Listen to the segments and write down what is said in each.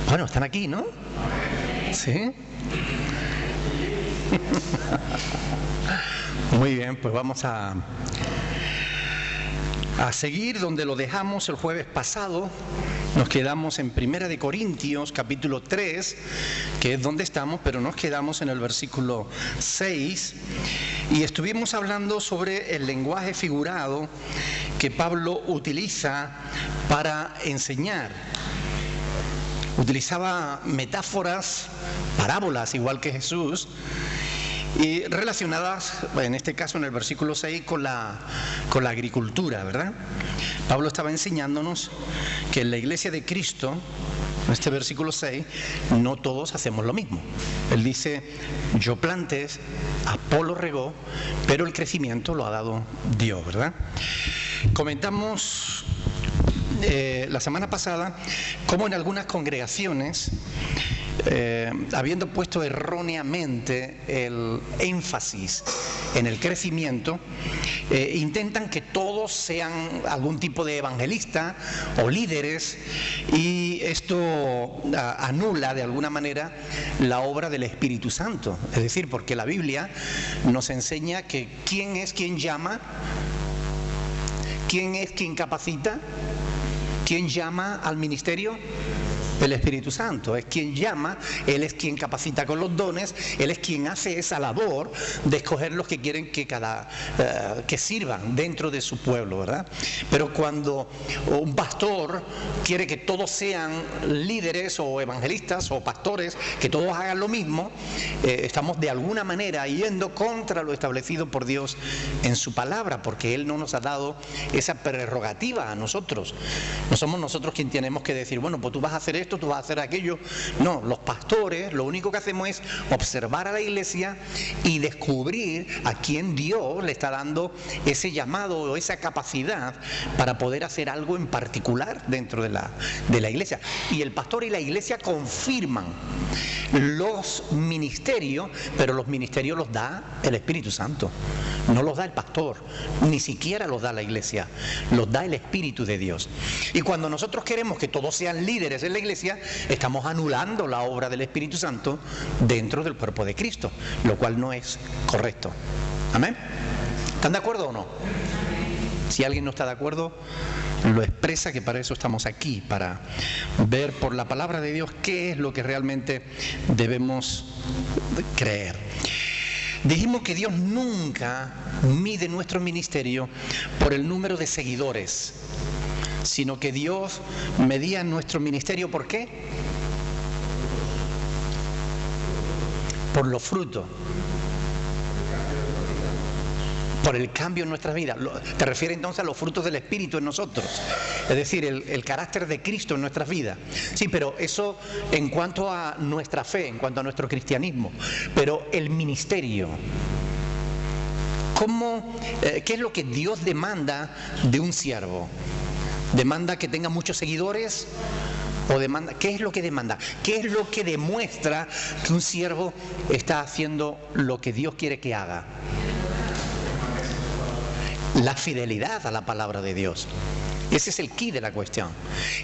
Bueno, están aquí, ¿no? ¿Sí? Muy bien, pues vamos a seguir donde lo dejamos el jueves pasado. Nos quedamos en Primera de Corintios, capítulo 3, que es donde estamos, pero nos quedamos en el versículo 6, y estuvimos hablando sobre el lenguaje figurado que Pablo utiliza para enseñar. Utilizaba metáforas, parábolas, igual que Jesús, y relacionadas, en este caso en el versículo 6, con la agricultura, ¿verdad? Pablo estaba enseñándonos que en la iglesia de Cristo, en este versículo 6, no todos hacemos lo mismo. Él dice: yo planté, Apolo regó, pero el crecimiento lo ha dado Dios, ¿verdad? Comentamos la semana pasada cómo en algunas congregaciones, habiendo puesto erróneamente el énfasis en el crecimiento, intentan que todos sean algún tipo de evangelista o líderes, y esto anula de alguna manera la obra del Espíritu Santo. Es decir, porque la Biblia nos enseña que ¿quién es quien llama? ¿Quién es quien capacita? ¿Quién llama al ministerio? El Espíritu Santo es quien llama, Él es quien capacita con los dones, Él es quien hace esa labor de escoger los que quieren que sirvan dentro de su pueblo, ¿verdad? Pero cuando un pastor quiere que todos sean líderes o evangelistas o pastores, que todos hagan lo mismo, estamos de alguna manera yendo contra lo establecido por Dios en su palabra, porque Él no nos ha dado esa prerrogativa a nosotros. No somos nosotros quien tenemos que decir, bueno, pues tú vas a hacer esto, tú vas a hacer aquello. No, los pastores lo único que hacemos es observar a la iglesia y descubrir a quién Dios le está dando ese llamado o esa capacidad para poder hacer algo en particular dentro de la iglesia. Y el pastor y la iglesia confirman los ministerios, pero los ministerios los da el Espíritu Santo, no los da el pastor, ni siquiera los da la iglesia, los da el Espíritu de Dios. Y cuando nosotros queremos que todos sean líderes en la iglesia, estamos anulando la obra del Espíritu Santo dentro del cuerpo de Cristo, lo cual no es correcto. ¿Amén? ¿Están de acuerdo o no? Si alguien no está de acuerdo, lo expresa, que para eso estamos aquí, para ver por la palabra de Dios qué es lo que realmente debemos creer. Dijimos que Dios nunca mide nuestro ministerio por el número de seguidores, sino que Dios medía nuestro ministerio. ¿Por qué? Por los frutos, por el cambio en nuestras vidas. Te refieres entonces a los frutos del Espíritu en nosotros, es decir, el carácter de Cristo en nuestras vidas. Sí, pero eso en cuanto a nuestra fe, en cuanto a nuestro cristianismo. Pero el ministerio, ¿qué es lo que Dios demanda de un siervo? ¿Demanda que tenga muchos seguidores? ¿O demanda? ¿Qué es lo que demanda? ¿Qué es lo que demuestra que un siervo está haciendo lo que Dios quiere que haga? La fidelidad a la palabra de Dios. Ese es el quid de la cuestión.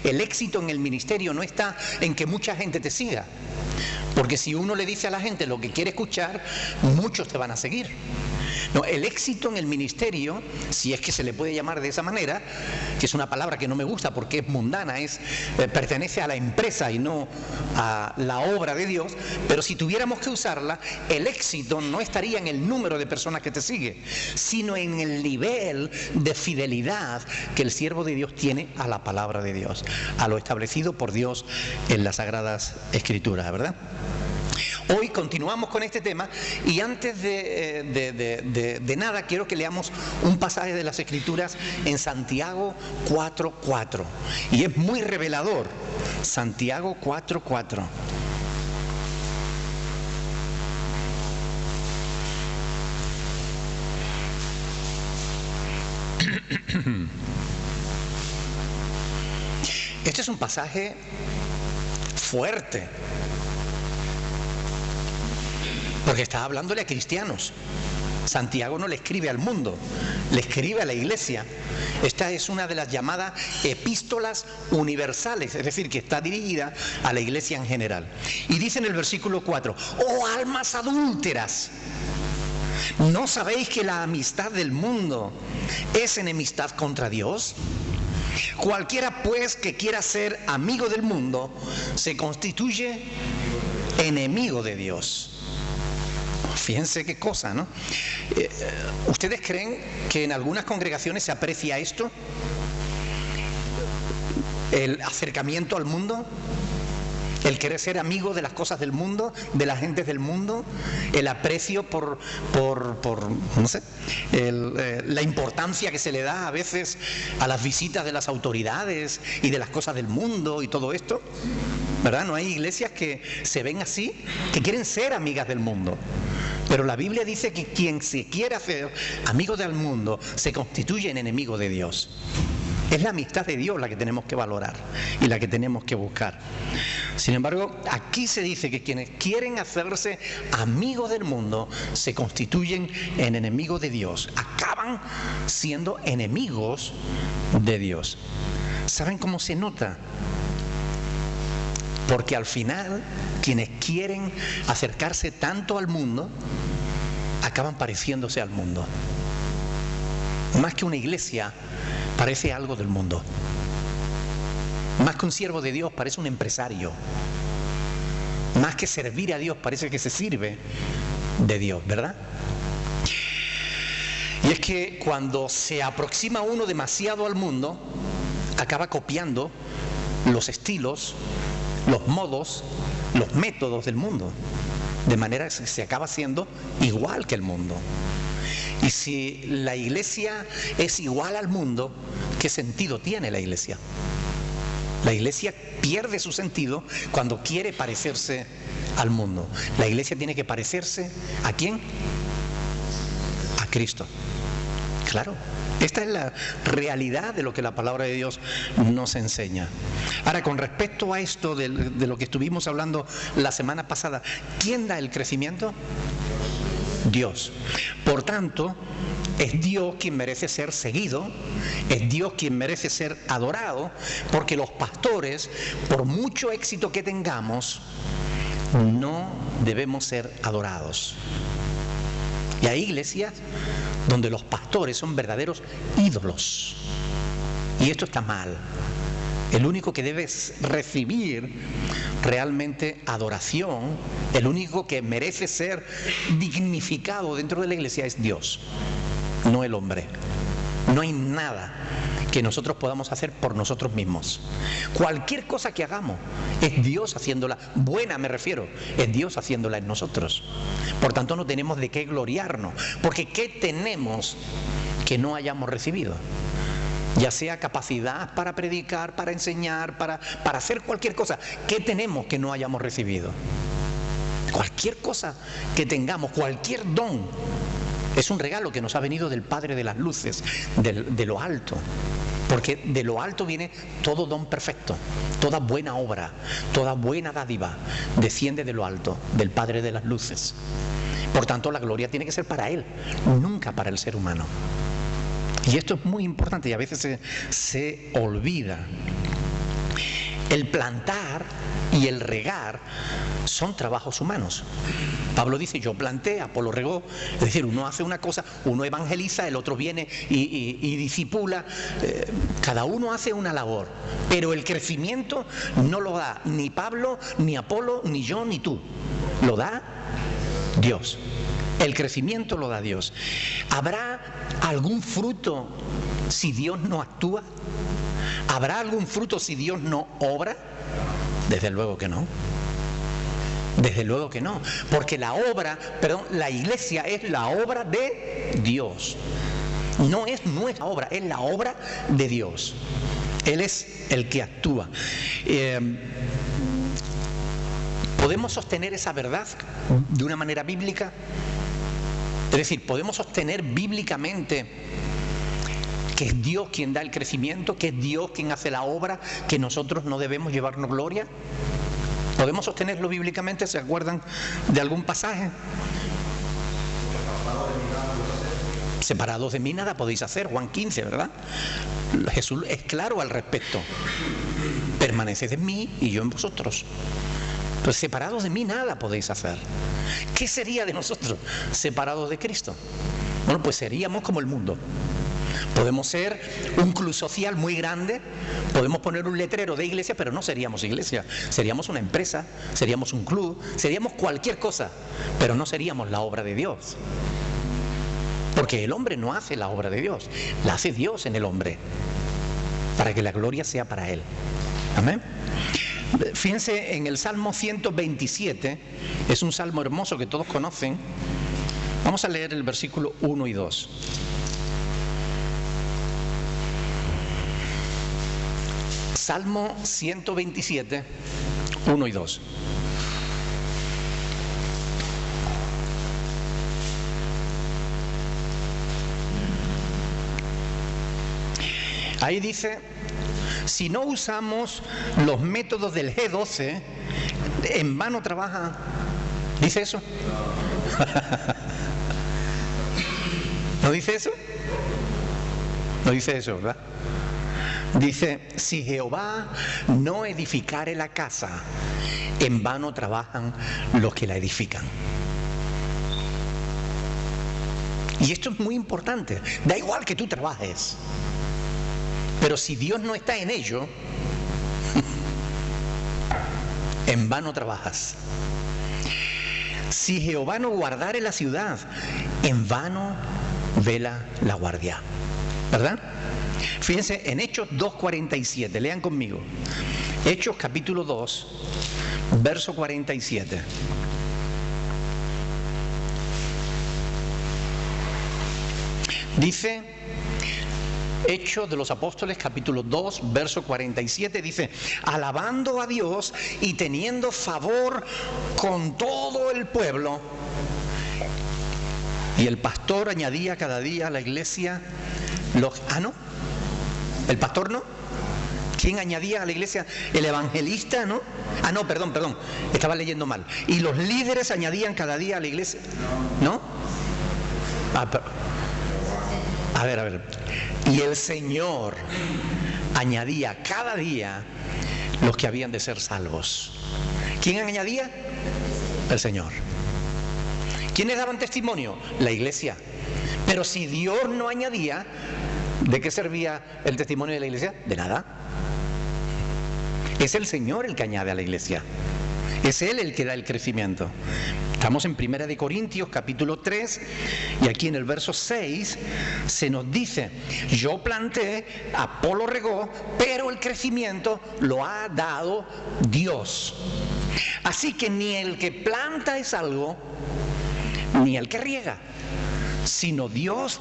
El éxito en el ministerio no está en que mucha gente te siga, porque si uno le dice a la gente lo que quiere escuchar, muchos te van a seguir. No, el éxito en el ministerio, si es que se le puede llamar de esa manera, que es una palabra que no me gusta porque es mundana, pertenece a la empresa y no a la obra de Dios, pero si tuviéramos que usarla, el éxito no estaría en el número de personas que te sigue, sino en el nivel de fidelidad que el siervo de Dios tiene a la palabra de Dios, a lo establecido por Dios en las Sagradas Escrituras, ¿verdad? Hoy continuamos con este tema, y antes de nada quiero que leamos un pasaje de las Escrituras en Santiago 4:4, y es muy revelador. Santiago 4:4. Este es un pasaje fuerte, porque está hablándole a cristianos. Santiago no le escribe al mundo, le escribe a la iglesia. Esta es una de las llamadas epístolas universales, es decir, que está dirigida a la iglesia en general. Y dice en el versículo 4, ¡oh almas adúlteras! ¿No sabéis que la amistad del mundo es enemistad contra Dios? Cualquiera pues que quiera ser amigo del mundo se constituye enemigo de Dios. Fíjense qué cosa, ¿no? ¿Ustedes creen que en algunas congregaciones se aprecia esto? El acercamiento al mundo, el querer ser amigo de las cosas del mundo, de las gentes del mundo, el aprecio por no sé, la importancia que se le da a veces a las visitas de las autoridades y de las cosas del mundo y todo esto, ¿verdad? No hay iglesias que se ven así, que quieren ser amigas del mundo. Pero la Biblia dice que quien se quiera hacer amigo del mundo se constituye en enemigo de Dios. Es la amistad de Dios la que tenemos que valorar y la que tenemos que buscar. Sin embargo, aquí se dice que quienes quieren hacerse amigos del mundo se constituyen en enemigos de Dios. Acaban siendo enemigos de Dios. ¿Saben cómo se nota? Porque al final, quienes quieren acercarse tanto al mundo, acaban pareciéndose al mundo. Más que una iglesia, parece algo del mundo. Más que un siervo de Dios, parece un empresario. Más que servir a Dios, parece que se sirve de Dios, ¿verdad? Y es que cuando se aproxima uno demasiado al mundo, acaba copiando los estilos, los modos, los métodos del mundo, de manera que se acaba siendo igual que el mundo. Y si la iglesia es igual al mundo, ¿qué sentido tiene la iglesia? La iglesia pierde su sentido cuando quiere parecerse al mundo. La iglesia tiene que parecerse ¿a quién? A Cristo. Claro. Esta es la realidad de lo que la palabra de Dios nos enseña. Ahora, con respecto a esto de lo que estuvimos hablando la semana pasada, ¿quién da el crecimiento? Dios. Por tanto, es Dios quien merece ser seguido, es Dios quien merece ser adorado, porque los pastores, por mucho éxito que tengamos, no debemos ser adorados. Y hay iglesias donde los pastores son verdaderos ídolos. Y esto está mal. El único que debe recibir realmente adoración, el único que merece ser dignificado dentro de la iglesia es Dios, no el hombre. No hay nada que nosotros podamos hacer por nosotros mismos. Cualquier cosa que hagamos es Dios haciéndola, buena me refiero, es Dios haciéndola en nosotros. Por tanto, no tenemos de qué gloriarnos, porque ¿qué tenemos que no hayamos recibido? Ya sea capacidad para predicar, para enseñar, para hacer cualquier cosa, ¿qué tenemos que no hayamos recibido? Cualquier cosa que tengamos, cualquier don, es un regalo que nos ha venido del Padre de las luces, de lo alto. Porque de lo alto viene todo don perfecto, toda buena obra, toda buena dádiva, desciende de lo alto, del Padre de las luces. Por tanto, la gloria tiene que ser para Él, nunca para el ser humano. Y esto es muy importante y a veces se olvida. El plantar y el regar son trabajos humanos. Pablo dice, yo planté, Apolo regó. Es decir, uno hace una cosa, uno evangeliza, el otro viene y discipula. Cada uno hace una labor. Pero el crecimiento no lo da ni Pablo, ni Apolo, ni yo, ni tú. Lo da Dios. El crecimiento lo da Dios. ¿Habrá algún fruto si Dios no actúa? ¿Habrá algún fruto si Dios no obra? Desde luego que no. Desde luego que no. Porque la iglesia es la obra de Dios. No es nuestra obra, es la obra de Dios. Él es el que actúa. ¿Podemos sostener esa verdad de una manera bíblica? Es decir, ¿podemos sostener bíblicamente que es Dios quien da el crecimiento, que es Dios quien hace la obra, que nosotros no debemos llevarnos gloria? ¿Podemos sostenerlo bíblicamente? ¿Se acuerdan de algún pasaje? Separados de mí nada podéis hacer, Juan 15, ¿verdad? Jesús es claro al respecto. Permaneced en mí y yo en vosotros. Pues separados de mí nada podéis hacer. ¿Qué sería de nosotros separados de Cristo? Bueno, pues seríamos como el mundo. Podemos ser un club social muy grande, podemos poner un letrero de iglesia, pero no seríamos iglesia. Seríamos una empresa, seríamos un club, seríamos cualquier cosa, pero no seríamos la obra de Dios. Porque el hombre no hace la obra de Dios, la hace Dios en el hombre, para que la gloria sea para Él. Amén. Fíjense en el Salmo 127, es un salmo hermoso que todos conocen. Vamos a leer el versículo 1 y 2. Salmo 127, 1 y 2. Ahí dice, si no usamos los métodos del G12, en vano trabaja. ¿Dice eso? ¿No dice eso? No dice eso, ¿verdad? Dice, si Jehová no edificare la casa, en vano trabajan los que la edifican. Y esto es muy importante. Da igual que tú trabajes, pero si Dios no está en ello, en vano trabajas. Si Jehová no guardare la ciudad, en vano vela la guardia. ¿Verdad? Fíjense en Hechos 2:47, lean conmigo. Hechos capítulo 2, verso 47. Dice, Hechos de los Apóstoles capítulo 2, verso 47, dice, alabando a Dios y teniendo favor con todo el pueblo. Y el pastor añadía cada día a la iglesia los... Ah, ¿no? ¿El pastor no? ¿Quién añadía a la iglesia? ¿El evangelista, no? Ah, no, perdón, estaba leyendo mal. ¿Y los líderes añadían cada día a la iglesia? ¿No? Ah, pero... A ver. Y el Señor añadía cada día los que habían de ser salvos. ¿Quién añadía? El Señor. ¿Quiénes daban testimonio? La iglesia. Pero si Dios no añadía, ¿de qué servía el testimonio de la iglesia? De nada. Es el Señor el que añade a la iglesia. Es Él el que da el crecimiento. Estamos en 1 de Corintios capítulo 3 y aquí en el verso 6 se nos dice, yo planté, Apolo regó, pero el crecimiento lo ha dado Dios. Así que ni el que planta es algo, ni el que riega, sino Dios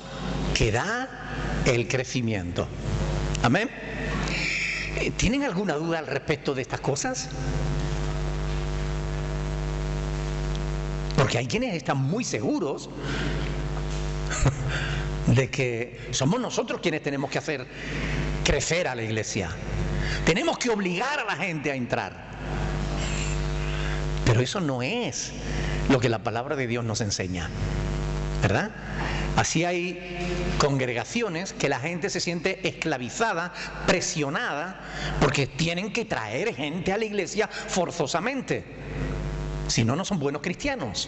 que da el crecimiento. Amén. ¿Tienen alguna duda al respecto de estas cosas? Porque hay quienes están muy seguros de que somos nosotros quienes tenemos que hacer crecer a la iglesia. Tenemos que obligar a la gente a entrar. Pero eso no es lo que la palabra de Dios nos enseña, ¿verdad? Así hay congregaciones que la gente se siente esclavizada, presionada, porque tienen que traer gente a la iglesia forzosamente. Si no, no son buenos cristianos.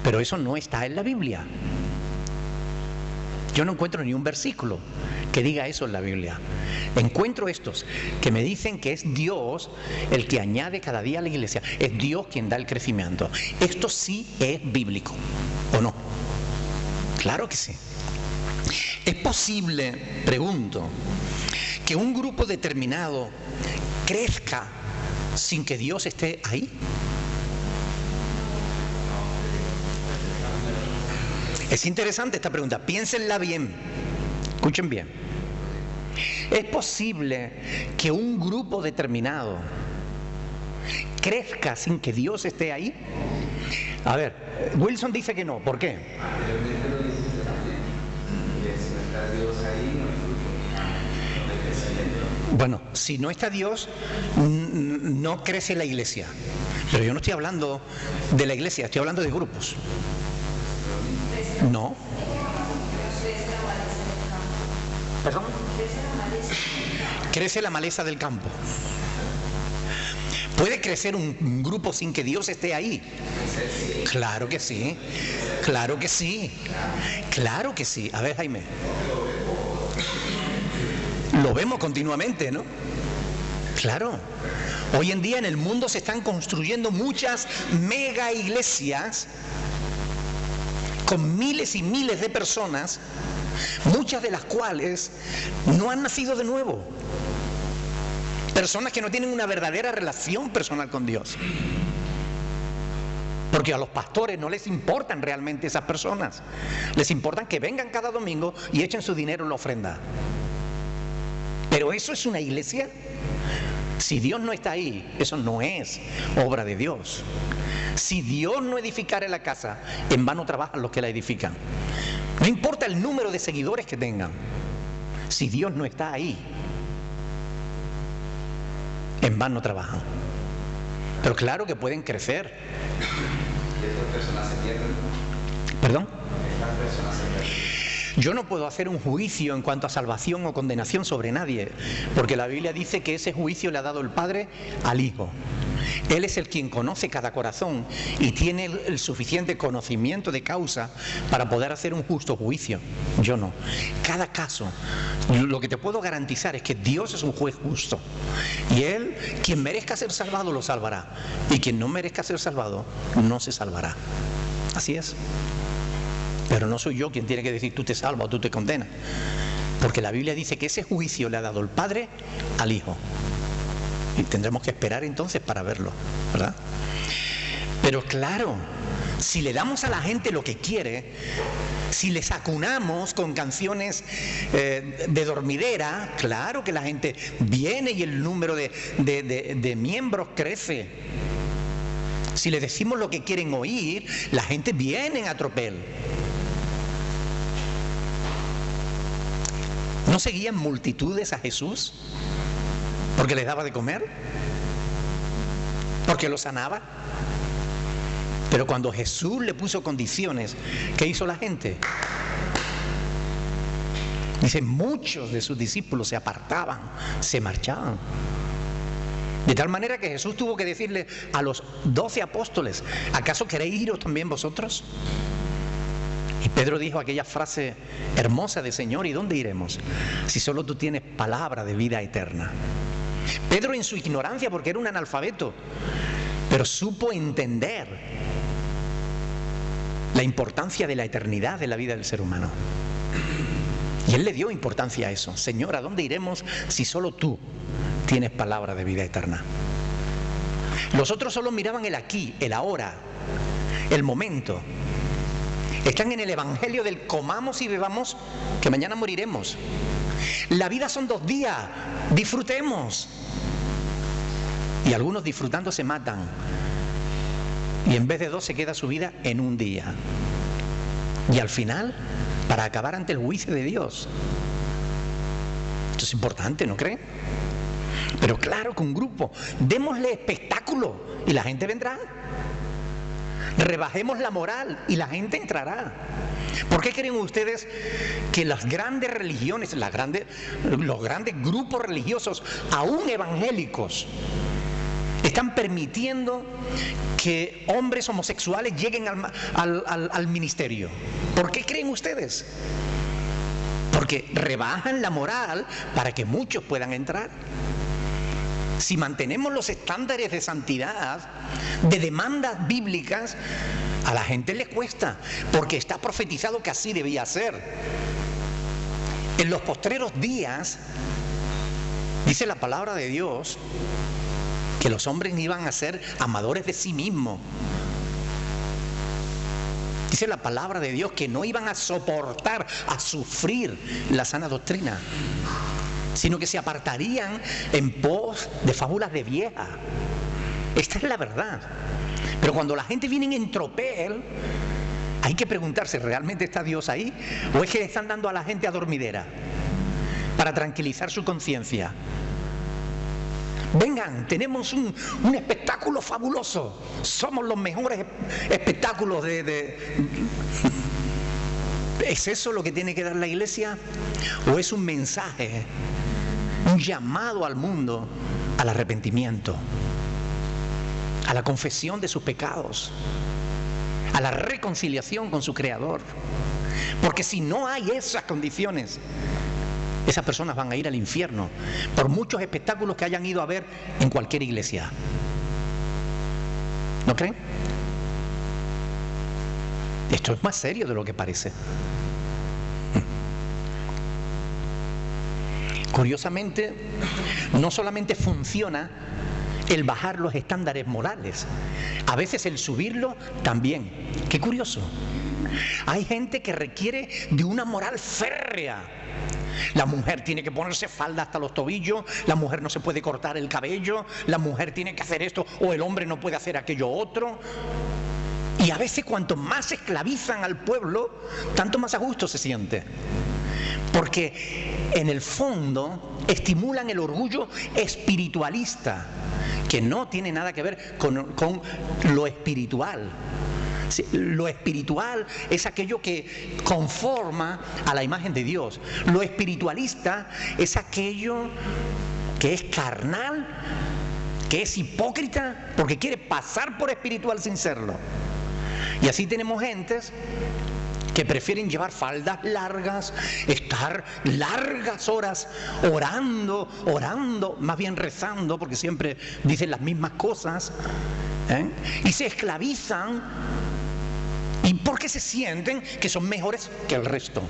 Pero eso no está en la Biblia. Yo no encuentro ni un versículo que diga eso en la Biblia. Encuentro estos que me dicen que es Dios el que añade cada día a la iglesia. Es Dios quien da el crecimiento. Esto sí es bíblico, ¿o no? Claro que sí. ¿Es posible, pregunto, que un grupo determinado crezca sin que Dios esté ahí? Es interesante esta pregunta, piénsenla bien, escuchen bien. ¿Es posible que un grupo determinado crezca sin que Dios esté ahí? A ver, Wilson dice que no, ¿por qué? Bueno, si no está Dios, no crece la iglesia. Pero yo no estoy hablando de la iglesia, estoy hablando de grupos. No. ¿Perdón? Crece la maleza del campo. ¿Puede crecer un grupo sin que Dios esté ahí? Claro que sí. Claro que sí. Claro que sí. A ver, Jaime. Lo vemos continuamente, ¿no? Claro. Hoy en día en el mundo se están construyendo muchas mega iglesias con miles y miles de personas, muchas de las cuales no han nacido de nuevo. Personas que no tienen una verdadera relación personal con Dios. Porque a los pastores no les importan realmente esas personas. Les importan que vengan cada domingo y echen su dinero en la ofrenda. Pero eso es una iglesia. Si Dios no está ahí, eso no es obra de Dios. Si Dios no edificare la casa, en vano trabajan los que la edifican. No importa el número de seguidores que tengan. Si Dios no está ahí, en vano trabajan. Pero claro que pueden crecer. ¿Y estas personas se pierden? ¿Perdón? Estas personas se pierden. Yo no puedo hacer un juicio en cuanto a salvación o condenación sobre nadie, porque la Biblia dice que ese juicio le ha dado el Padre al Hijo. Él es el quien conoce cada corazón y tiene el suficiente conocimiento de causa para poder hacer un justo juicio. Yo no. Cada caso, lo que te puedo garantizar es que Dios es un juez justo. Y Él, quien merezca ser salvado, lo salvará. Y quien no merezca ser salvado, no se salvará. Así es. Pero no soy yo quien tiene que decir tú te salvas o tú te condenas. Porque la Biblia dice que ese juicio le ha dado el Padre al Hijo. Y tendremos que esperar entonces para verlo, ¿verdad? Pero claro, si le damos a la gente lo que quiere, si les acunamos con canciones de dormidera, claro que la gente viene y el número de miembros crece. Si les decimos lo que quieren oír, la gente viene a tropel. ¿No seguían multitudes a Jesús? ¿Porque les daba de comer? ¿Porque los sanaba? Pero cuando Jesús le puso condiciones, ¿qué hizo la gente? Dice, muchos de sus discípulos se apartaban, se marchaban. De tal manera que Jesús tuvo que decirle a los 12 apóstoles, ¿acaso queréis iros también vosotros? Y Pedro dijo aquella frase hermosa de Señor, ¿y dónde iremos? Si solo tú tienes palabra de vida eterna. Pedro en su ignorancia, porque era un analfabeto, pero supo entender la importancia de la eternidad de la vida del ser humano. Y él le dio importancia a eso. Señor, ¿a dónde iremos si solo tú tienes palabra de vida eterna? Los otros solo miraban el aquí, el ahora, el momento. Están en el evangelio del comamos y bebamos, que mañana moriremos. La vida son 2 días, disfrutemos. Y algunos disfrutando se matan. Y en vez de 2 se queda su vida en 1 día. Y al final, para acabar ante el juicio de Dios. Esto es importante, ¿no creen? Pero claro que un grupo, démosle espectáculo y la gente vendrá. Rebajemos la moral y la gente entrará. ¿Por qué creen ustedes que las grandes religiones, los grandes grupos religiosos, aún evangélicos, están permitiendo que hombres homosexuales lleguen al ministerio? ¿Por qué creen ustedes? Porque rebajan la moral para que muchos puedan entrar. Si mantenemos los estándares de santidad, de demandas bíblicas, a la gente le cuesta, porque está profetizado que así debía ser. En los postreros días, dice la palabra de Dios, que los hombres iban a ser amadores de sí mismos. Dice la palabra de Dios que no iban a soportar, a sufrir la sana doctrina, sino que se apartarían en pos de fábulas de vieja. Esta es la verdad. Pero cuando la gente viene en tropel, hay que preguntarse, ¿realmente está Dios ahí? ¿O es que le están dando a la gente a dormidera para tranquilizar su conciencia? Vengan, tenemos un espectáculo fabuloso. Somos los mejores espectáculos ¿Es eso lo que tiene que dar la iglesia? ¿O es un mensaje, un llamado al mundo al arrepentimiento, a la confesión de sus pecados, a la reconciliación con su Creador? Porque si no hay esas condiciones, esas personas van a ir al infierno por muchos espectáculos que hayan ido a ver en cualquier iglesia. ¿No creen? Esto es más serio de lo que parece. Curiosamente, no solamente funciona el bajar los estándares morales, a veces el subirlo también. Qué curioso. Hay gente que requiere de una moral férrea. La mujer tiene que ponerse falda hasta los tobillos, la mujer no se puede cortar el cabello, la mujer tiene que hacer esto o el hombre no puede hacer aquello otro. Y a veces cuanto más esclavizan al pueblo, tanto más a gusto se siente. Porque en el fondo estimulan el orgullo espiritualista, que no tiene nada que ver con lo espiritual. Lo espiritual es aquello que conforma a la imagen de Dios. Lo espiritualista es aquello que es carnal, que es hipócrita, porque quiere pasar por espiritual sin serlo. Y así tenemos gentes que prefieren llevar faldas largas, estar largas horas orando, más bien rezando, porque siempre dicen las mismas cosas, y se esclavizan, y porque se sienten que son mejores que el resto.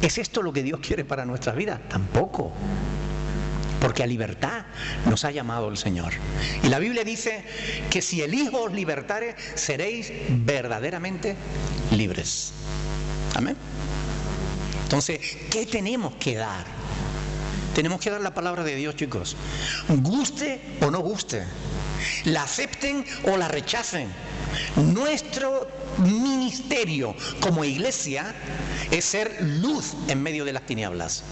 ¿Es esto lo que Dios quiere para nuestra vida? Tampoco. Porque a libertad nos ha llamado el Señor. Y la Biblia dice que si el Hijo os libertare, seréis verdaderamente libres. Amén. Entonces, ¿qué tenemos que dar? Tenemos que dar la palabra de Dios, chicos. Guste o no guste. La acepten o la rechacen. Nuestro ministerio como iglesia es ser luz en medio de las tinieblas.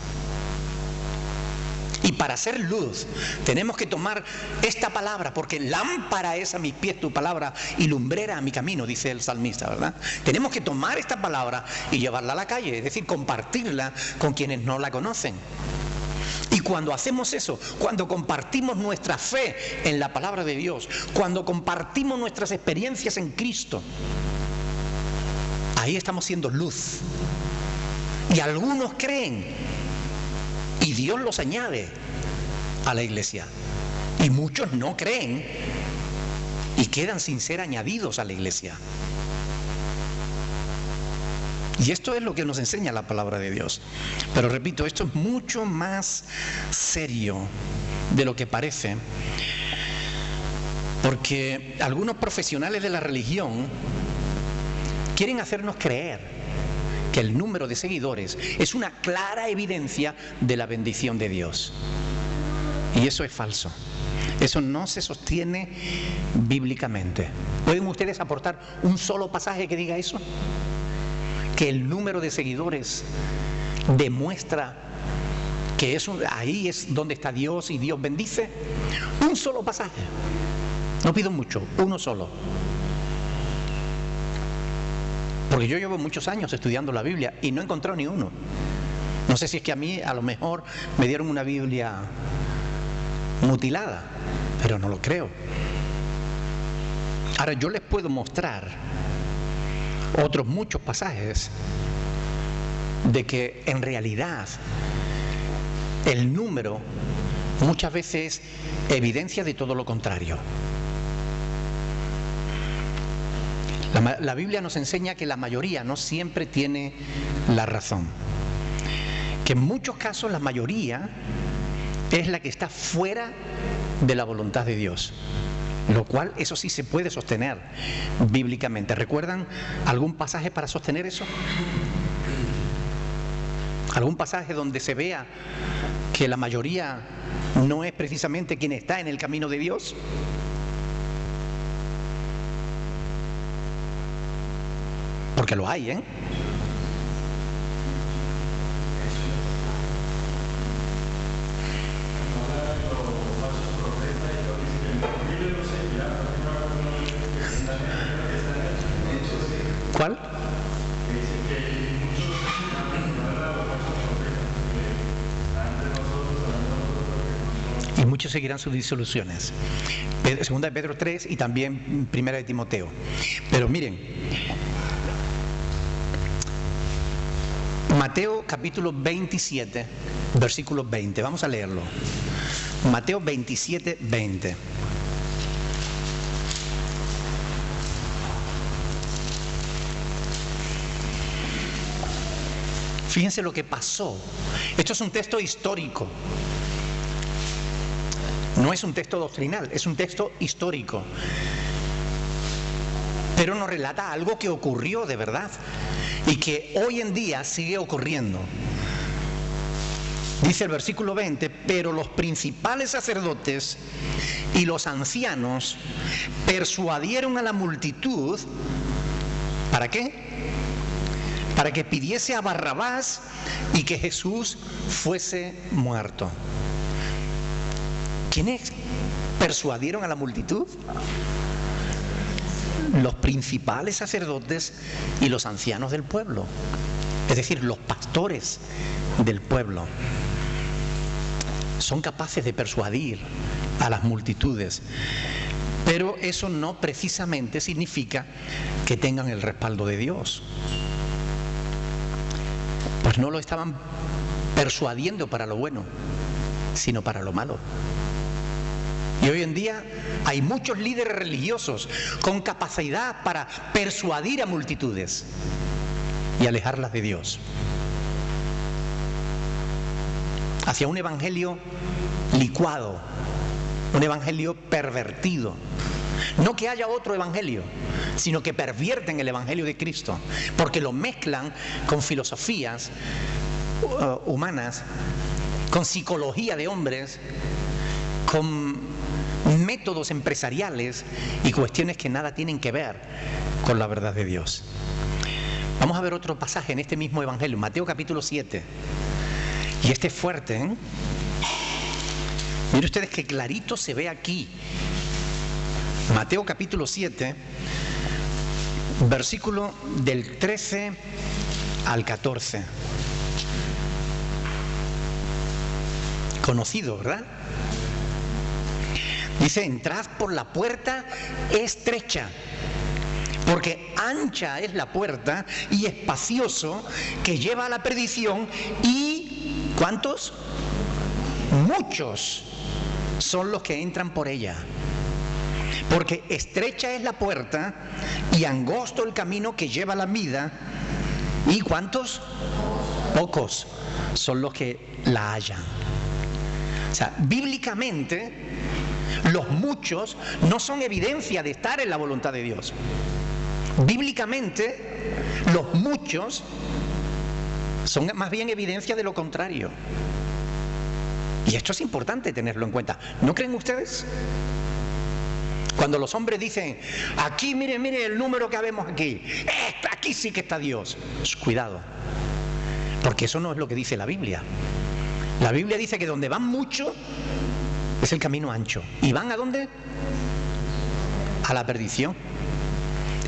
Y para hacer luz tenemos que tomar esta palabra, porque lámpara es a mis pies tu palabra y lumbrera a mi camino, dice el salmista, ¿verdad? Tenemos que tomar esta palabra y llevarla a la calle, es decir, compartirla con quienes no la conocen. Y cuando hacemos eso, cuando compartimos nuestra fe en la palabra de Dios, cuando compartimos nuestras experiencias en Cristo, ahí estamos siendo luz. Y algunos creen, y Dios los añade a la iglesia. Y muchos no creen y quedan sin ser añadidos a la iglesia. Y esto es lo que nos enseña la palabra de Dios. Pero repito, esto es mucho más serio de lo que parece, porque algunos profesionales de la religión quieren hacernos creer que el número de seguidores es una clara evidencia de la bendición de Dios. Y eso es falso. Eso no se sostiene bíblicamente. ¿Pueden ustedes aportar un solo pasaje que diga eso? Que el número de seguidores demuestra que ahí es donde está Dios y Dios bendice. Un solo pasaje. No pido mucho, uno solo. Porque yo llevo muchos años estudiando la Biblia y no he encontrado ni uno. No sé si es que a mí a lo mejor me dieron una Biblia mutilada, pero no lo creo. Ahora yo les puedo mostrar otros muchos pasajes de que en realidad el número muchas veces es evidencia de todo lo contrario. La Biblia nos enseña que la mayoría no siempre tiene la razón. Que en muchos casos la mayoría es la que está fuera de la voluntad de Dios. Lo cual, eso sí se puede sostener bíblicamente. ¿Recuerdan algún pasaje para sostener eso? ¿Algún pasaje donde se vea que la mayoría no es precisamente quien está en el camino de Dios? Porque lo hay, ¿eh? ¿Cuál? muchos seguirán sus disoluciones. Segunda de Pedro 3 y también Primera de Timoteo. Pero miren, Mateo capítulo 27, versículo 20, vamos a leerlo. Mateo 27, 20. Fíjense lo que pasó. Esto es un texto histórico. No es un texto doctrinal, es un texto histórico. Pero nos relata algo que ocurrió de verdad y que hoy en día sigue ocurriendo. Dice el versículo 20, pero los principales sacerdotes y los ancianos persuadieron a la multitud, ¿para qué? Para que pidiese a Barrabás y que Jesús fuese muerto. ¿Quiénes persuadieron a la multitud? Los principales sacerdotes y los ancianos del pueblo, es decir, los pastores del pueblo. Son capaces de persuadir a las multitudes, pero eso no precisamente significa que tengan el respaldo de Dios. Pues no lo estaban persuadiendo para lo bueno, sino para lo malo. Y hoy en día hay muchos líderes religiosos con capacidad para persuadir a multitudes y alejarlas de Dios hacia un evangelio licuado, un evangelio pervertido. No que haya otro evangelio, sino que pervierten el evangelio de Cristo, porque lo mezclan con filosofías humanas, con psicología de hombres, con métodos empresariales y cuestiones que nada tienen que ver con la verdad de Dios. Vamos a ver otro pasaje en este mismo evangelio, Mateo capítulo 7. Y este es fuerte, ¿eh? Miren ustedes que clarito se ve aquí. Mateo capítulo 7, versículo del 13 al 14. Conocido, ¿verdad? Dice, entrad por la puerta estrecha, porque ancha es la puerta y espacioso que lleva a la perdición, y ¿cuántos? Muchos son los que entran por ella. Porque estrecha es la puerta y angosto el camino que lleva a la vida, y ¿cuántos? Pocos son los que la hallan. O sea, bíblicamente, los muchos no son evidencia de estar en la voluntad de Dios. Bíblicamente, los muchos son más bien evidencia de lo contrario. Y esto es importante tenerlo en cuenta. ¿No creen ustedes? Cuando los hombres dicen, aquí, mire el número que vemos aquí, aquí sí que está Dios. Cuidado, porque eso no es lo que dice la Biblia. La Biblia dice que donde van muchos es el camino ancho. ¿Y van a dónde? A la perdición.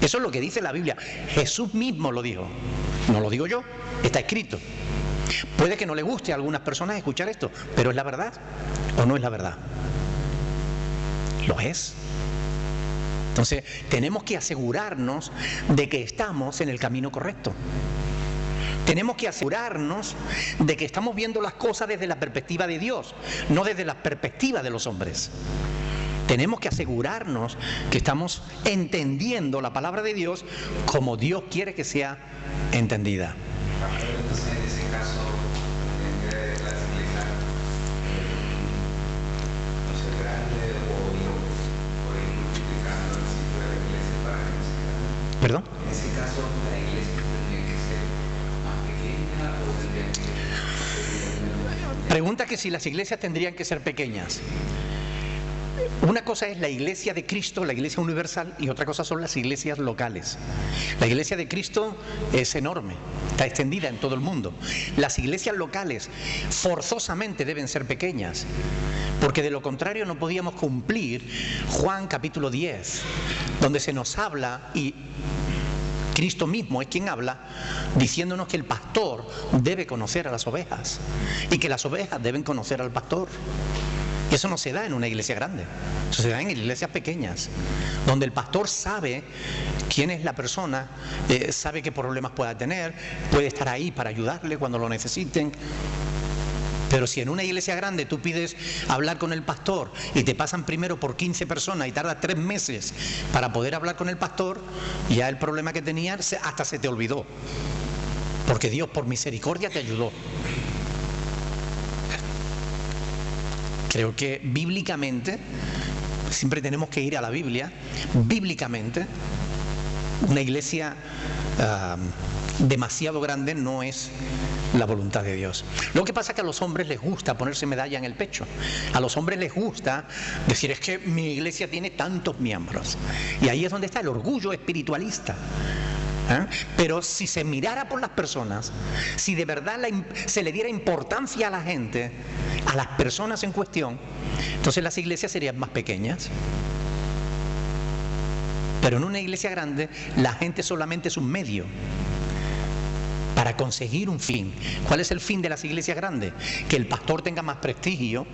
Eso es lo que dice la Biblia. Jesús mismo lo dijo. No lo digo yo, está escrito. Puede que no le guste a algunas personas escuchar esto, pero ¿es la verdad o no es la verdad? Lo es. Entonces, tenemos que asegurarnos de que estamos en el camino correcto. Tenemos que asegurarnos de que estamos viendo las cosas desde la perspectiva de Dios, no desde la perspectiva de los hombres. Tenemos que asegurarnos que estamos entendiendo la palabra de Dios como Dios quiere que sea entendida. Entonces, en ese caso, las iglesias, no sé, grande o ir multiplicando el sitio de la iglesia para que no se quede. ¿Perdón? En ese caso, la iglesia tendría que ser más pequeña o tendría que ser... Pregunta que si las iglesias tendrían que ser pequeñas. Una cosa es la iglesia de Cristo, la iglesia universal, y otra cosa son las iglesias locales. La iglesia de Cristo es enorme, está extendida en todo el mundo. Las iglesias locales forzosamente deben ser pequeñas, porque de lo contrario no podíamos cumplir Juan capítulo 10, donde se nos habla, y Cristo mismo es quien habla, diciéndonos que el pastor debe conocer a las ovejas y que las ovejas deben conocer al pastor. Y eso no se da en una iglesia grande, eso se da en iglesias pequeñas, donde el pastor sabe quién es la persona, sabe qué problemas pueda tener, puede estar ahí para ayudarle cuando lo necesiten. Pero si en una iglesia grande tú pides hablar con el pastor y te pasan primero por 15 personas y tardas 3 meses para poder hablar con el pastor, ya el problema que tenías hasta se te olvidó, porque Dios por misericordia te ayudó. Creo que bíblicamente, siempre tenemos que ir a la Biblia, bíblicamente, una iglesia demasiado grande no es la voluntad de Dios. Lo que pasa es que a los hombres les gusta ponerse medalla en el pecho. A los hombres les gusta decir, es que mi iglesia tiene tantos miembros. Y ahí es donde está el orgullo espiritualista. Pero si se mirara por las personas, si de verdad se le diera importancia a la gente, a las personas en cuestión, entonces las iglesias serían más pequeñas. Pero en una iglesia grande, la gente solamente es un medio para conseguir un fin. ¿Cuál es el fin de las iglesias grandes? Que el pastor tenga más prestigio,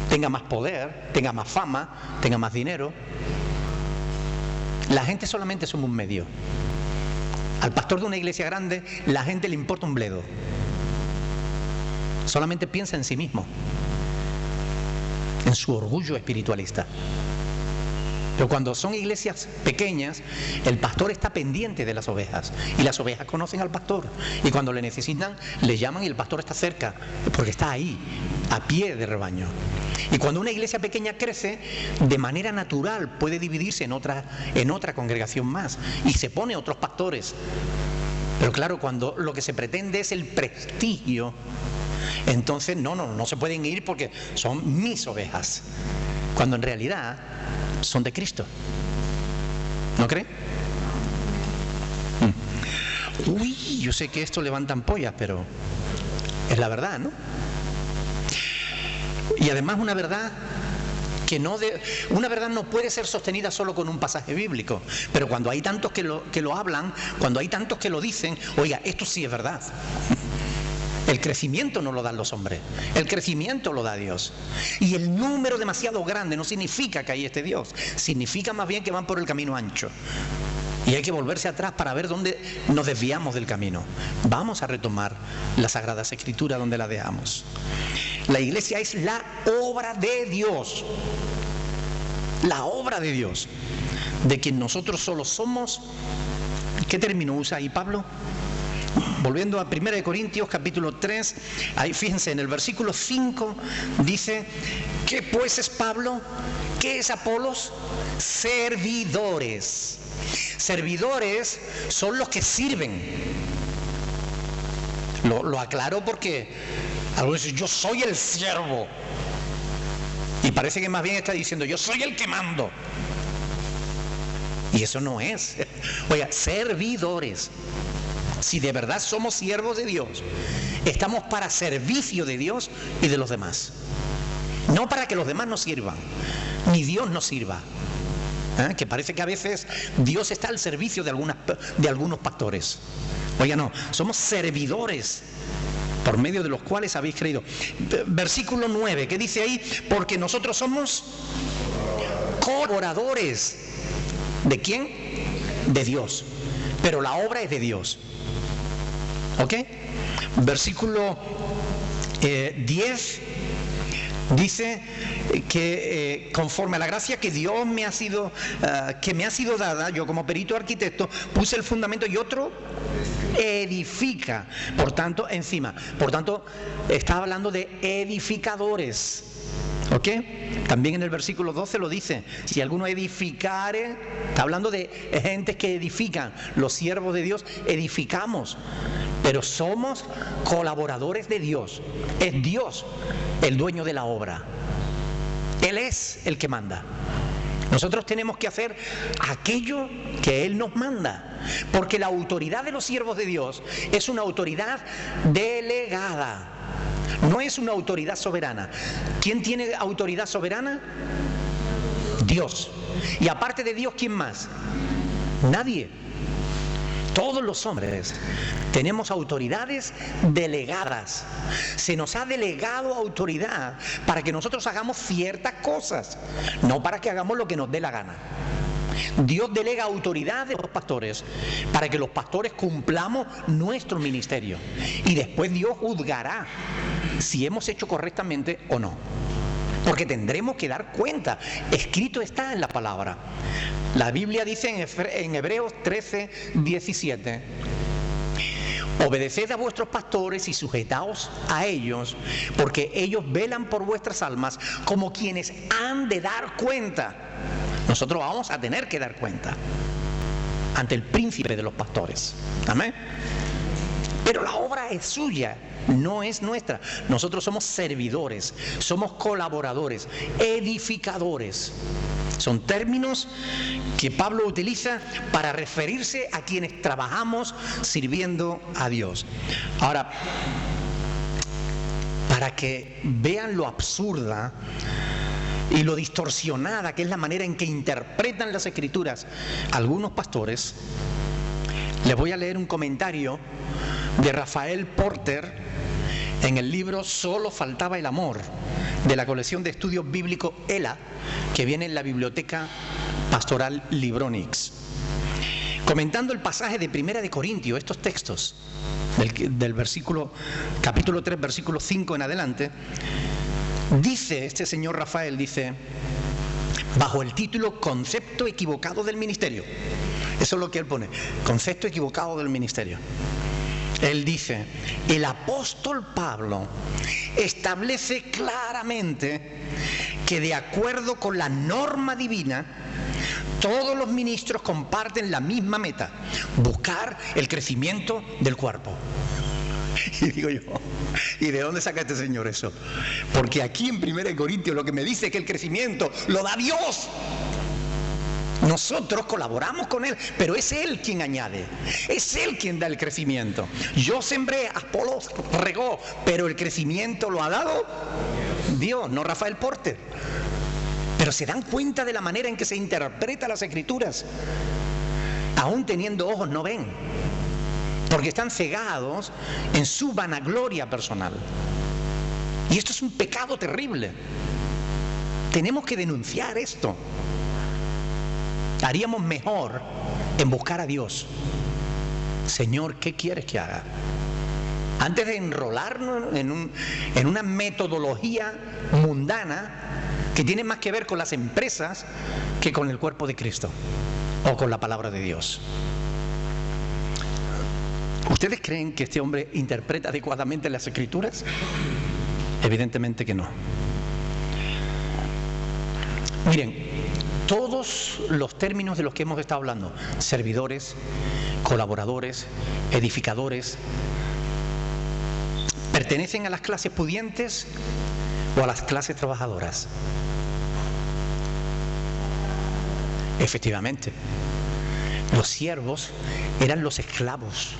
tenga más poder, tenga más fama, tenga más dinero. La gente solamente somos un medio. Al pastor de una iglesia grande, la gente le importa un bledo. Solamente piensa en sí mismo, en su orgullo espiritualista. Pero cuando son iglesias pequeñas, el pastor está pendiente de las ovejas y las ovejas conocen al pastor, y cuando le necesitan le llaman y el pastor está cerca porque está ahí, a pie de rebaño. Y cuando una iglesia pequeña crece, de manera natural puede dividirse en otra congregación más y se pone otros pastores. Pero claro, cuando lo que se pretende es el prestigio, entonces no se pueden ir porque son mis ovejas, cuando en realidad son de Cristo. ¿No cree? Uy, yo sé que esto levanta ampollas, pero es la verdad, ¿no? Y además una verdad una verdad no puede ser sostenida solo con un pasaje bíblico. Pero cuando hay tantos que lo hablan, cuando hay tantos que lo dicen, oiga, esto sí es verdad. El crecimiento no lo dan los hombres, el crecimiento lo da Dios. Y el número demasiado grande no significa que ahí esté Dios, significa más bien que van por el camino ancho. Y hay que volverse atrás para ver dónde nos desviamos del camino. Vamos a retomar las Sagradas Escrituras donde las dejamos. La iglesia es la obra de Dios. La obra de Dios, de quien nosotros solo somos. ¿Qué término usa ahí Pablo? Volviendo a 1 Corintios capítulo 3, ahí fíjense, en el versículo 5 dice, ¿qué pues es Pablo? ¿Qué es Apolos? Servidores. Servidores son los que sirven. Lo aclaro porque algunos dicen, yo soy el siervo. Y parece que más bien está diciendo, yo soy el que mando. Y eso no es. Oiga, servidores. Si de verdad somos siervos de Dios, estamos para servicio de Dios y de los demás. No para que los demás nos sirvan, ni Dios nos sirva. Que parece que a veces Dios está al servicio de algunos pastores. Oiga, no, somos servidores por medio de los cuales habéis creído. Versículo 9, ¿qué dice ahí? Porque nosotros somos colaboradores. ¿De quién? De Dios. Pero la obra es de Dios. ¿Ok? Versículo 10 dice que conforme a la gracia que Dios me ha sido dada, yo como perito arquitecto puse el fundamento y otro edifica. Por tanto, está hablando de edificadores. ¿Ok? También en el versículo 12 lo dice, si alguno edificare, está hablando de gentes que edifican, los siervos de Dios edificamos, pero somos colaboradores de Dios. Es Dios el dueño de la obra, Él es el que manda. Nosotros tenemos que hacer aquello que Él nos manda, porque la autoridad de los siervos de Dios es una autoridad delegada. No es una autoridad soberana. ¿Quién tiene autoridad soberana? Dios. Y aparte de Dios, ¿quién más? Nadie. Todos los hombres tenemos autoridades delegadas. Se nos ha delegado autoridad para que nosotros hagamos ciertas cosas, no para que hagamos lo que nos dé la gana. Dios delega autoridad de los pastores para que los pastores cumplamos nuestro ministerio. Y después Dios juzgará si hemos hecho correctamente o no. Porque tendremos que dar cuenta. Escrito está en la palabra. La Biblia dice en Hebreos 13, 17: obedeced a vuestros pastores y sujetaos a ellos, porque ellos velan por vuestras almas como quienes han de dar cuenta. Nosotros vamos a tener que dar cuenta ante el príncipe de los pastores. Amén. Pero la obra es suya, no es nuestra. Nosotros somos servidores, somos colaboradores, edificadores. Son términos que Pablo utiliza para referirse a quienes trabajamos sirviendo a Dios. Ahora, para que vean lo absurda y lo distorsionada que es la manera en que interpretan las Escrituras algunos pastores, les voy a leer un comentario de Rafael Porter en el libro Solo faltaba el amor, de la colección de estudios bíblicos ELA, que viene en la Biblioteca Pastoral Libronix. Comentando el pasaje de 1 de Corintios, estos textos del capítulo 3, versículo 5 en adelante, dice este señor Rafael, dice, bajo el título Concepto equivocado del ministerio. Eso es lo que él pone, concepto equivocado del ministerio. Él dice, el apóstol Pablo establece claramente que de acuerdo con la norma divina, todos los ministros comparten la misma meta: buscar el crecimiento del cuerpo. Y digo yo, ¿y de dónde saca este señor eso? Porque aquí en 1 Corintios lo que me dice es que el crecimiento lo da Dios. Nosotros colaboramos con Él, pero es Él quien añade, es Él quien da el crecimiento. Yo sembré, Apolos regó, pero el crecimiento lo ha dado Dios, no Rafael Porter. Pero se dan cuenta de la manera en que se interpretan las Escrituras. Aún teniendo ojos no ven, porque están cegados en su vanagloria personal. Y esto es un pecado terrible. Tenemos que denunciar esto. Haríamos mejor en buscar a Dios. Señor, ¿qué quieres que haga? Antes de enrolarnos en una metodología mundana que tiene más que ver con las empresas que con el cuerpo de Cristo o con la palabra de Dios. ¿Ustedes creen que este hombre interpreta adecuadamente las Escrituras? Evidentemente que no. Miren, todos los términos de los que hemos estado hablando, servidores, colaboradores, edificadores, ¿pertenecen a las clases pudientes o a las clases trabajadoras? Efectivamente, los siervos eran los esclavos,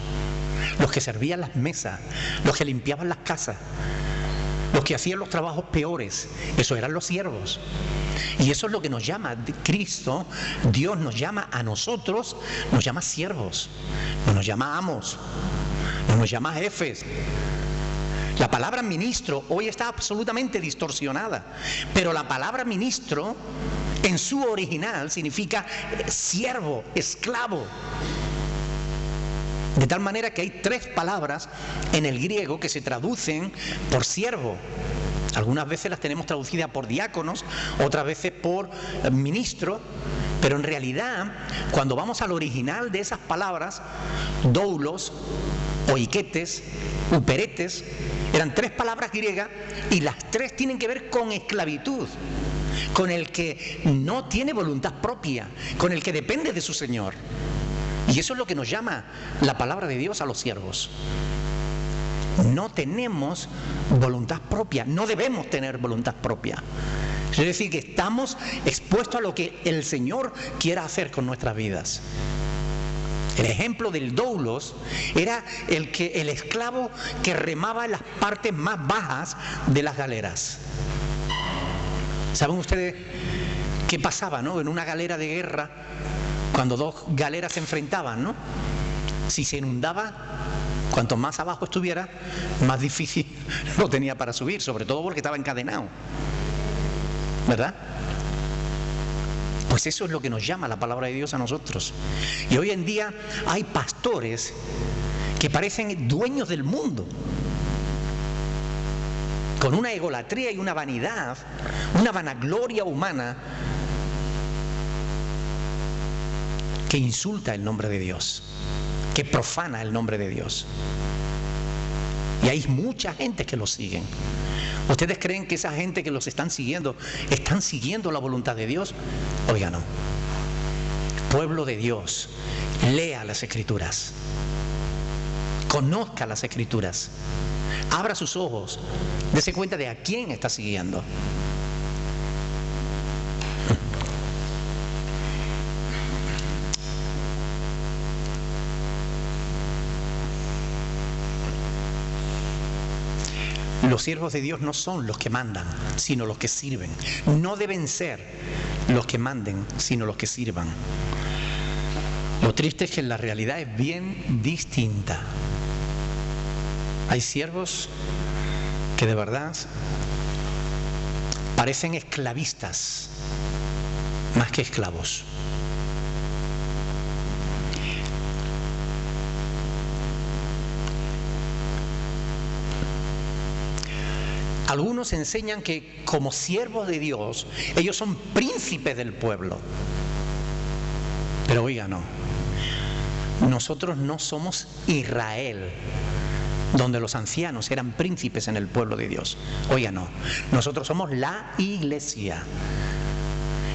los que servían las mesas, los que limpiaban las casas, los que hacían los trabajos peores. Esos eran los siervos. Y eso es lo que nos llama Cristo. Dios nos llama a nosotros, nos llama siervos, no nos llama amos, no nos llama jefes. La palabra ministro hoy está absolutamente distorsionada, pero la palabra ministro en su original significa siervo, esclavo. De tal manera que hay 3 palabras en el griego que se traducen por siervo. Algunas veces las tenemos traducidas por diáconos, otras veces por ministro, pero en realidad, cuando vamos al original de esas palabras, doulos, oiketes, uperetes, eran 3 palabras griegas y las 3 tienen que ver con esclavitud, con el que no tiene voluntad propia, con el que depende de su Señor. Y eso es lo que nos llama la palabra de Dios a los siervos. No tenemos voluntad propia, no debemos tener voluntad propia. Es decir, que estamos expuestos a lo que el Señor quiera hacer con nuestras vidas. El ejemplo del doulos era el esclavo que remaba en las partes más bajas de las galeras. ¿Saben ustedes qué pasaba, no? En una galera de guerra, cuando 2 galeras se enfrentaban, ¿no? Si se inundaba, cuanto más abajo estuviera, más difícil lo tenía para subir, sobre todo porque estaba encadenado, ¿verdad? Pues eso es lo que nos llama la palabra de Dios a nosotros. Y hoy en día hay pastores que parecen dueños del mundo, con una egolatría y una vanidad, una vanagloria humana que insulta el nombre de Dios, que profana el nombre de Dios. Y hay mucha gente que los siguen. ¿Ustedes creen que esa gente que los están siguiendo la voluntad de Dios? Oiga, no. Pueblo de Dios, lea las Escrituras, conozca las Escrituras, abra sus ojos, dése cuenta de a quién está siguiendo. Los siervos de Dios no son los que mandan, sino los que sirven. No deben ser los que manden, sino los que sirvan. Lo triste es que la realidad es bien distinta. Hay siervos que de verdad parecen esclavistas más que esclavos. Algunos enseñan que como siervos de Dios, ellos son príncipes del pueblo. Pero oiga, no. Nosotros no somos Israel, donde los ancianos eran príncipes en el pueblo de Dios. Oiga, no. Nosotros somos la iglesia.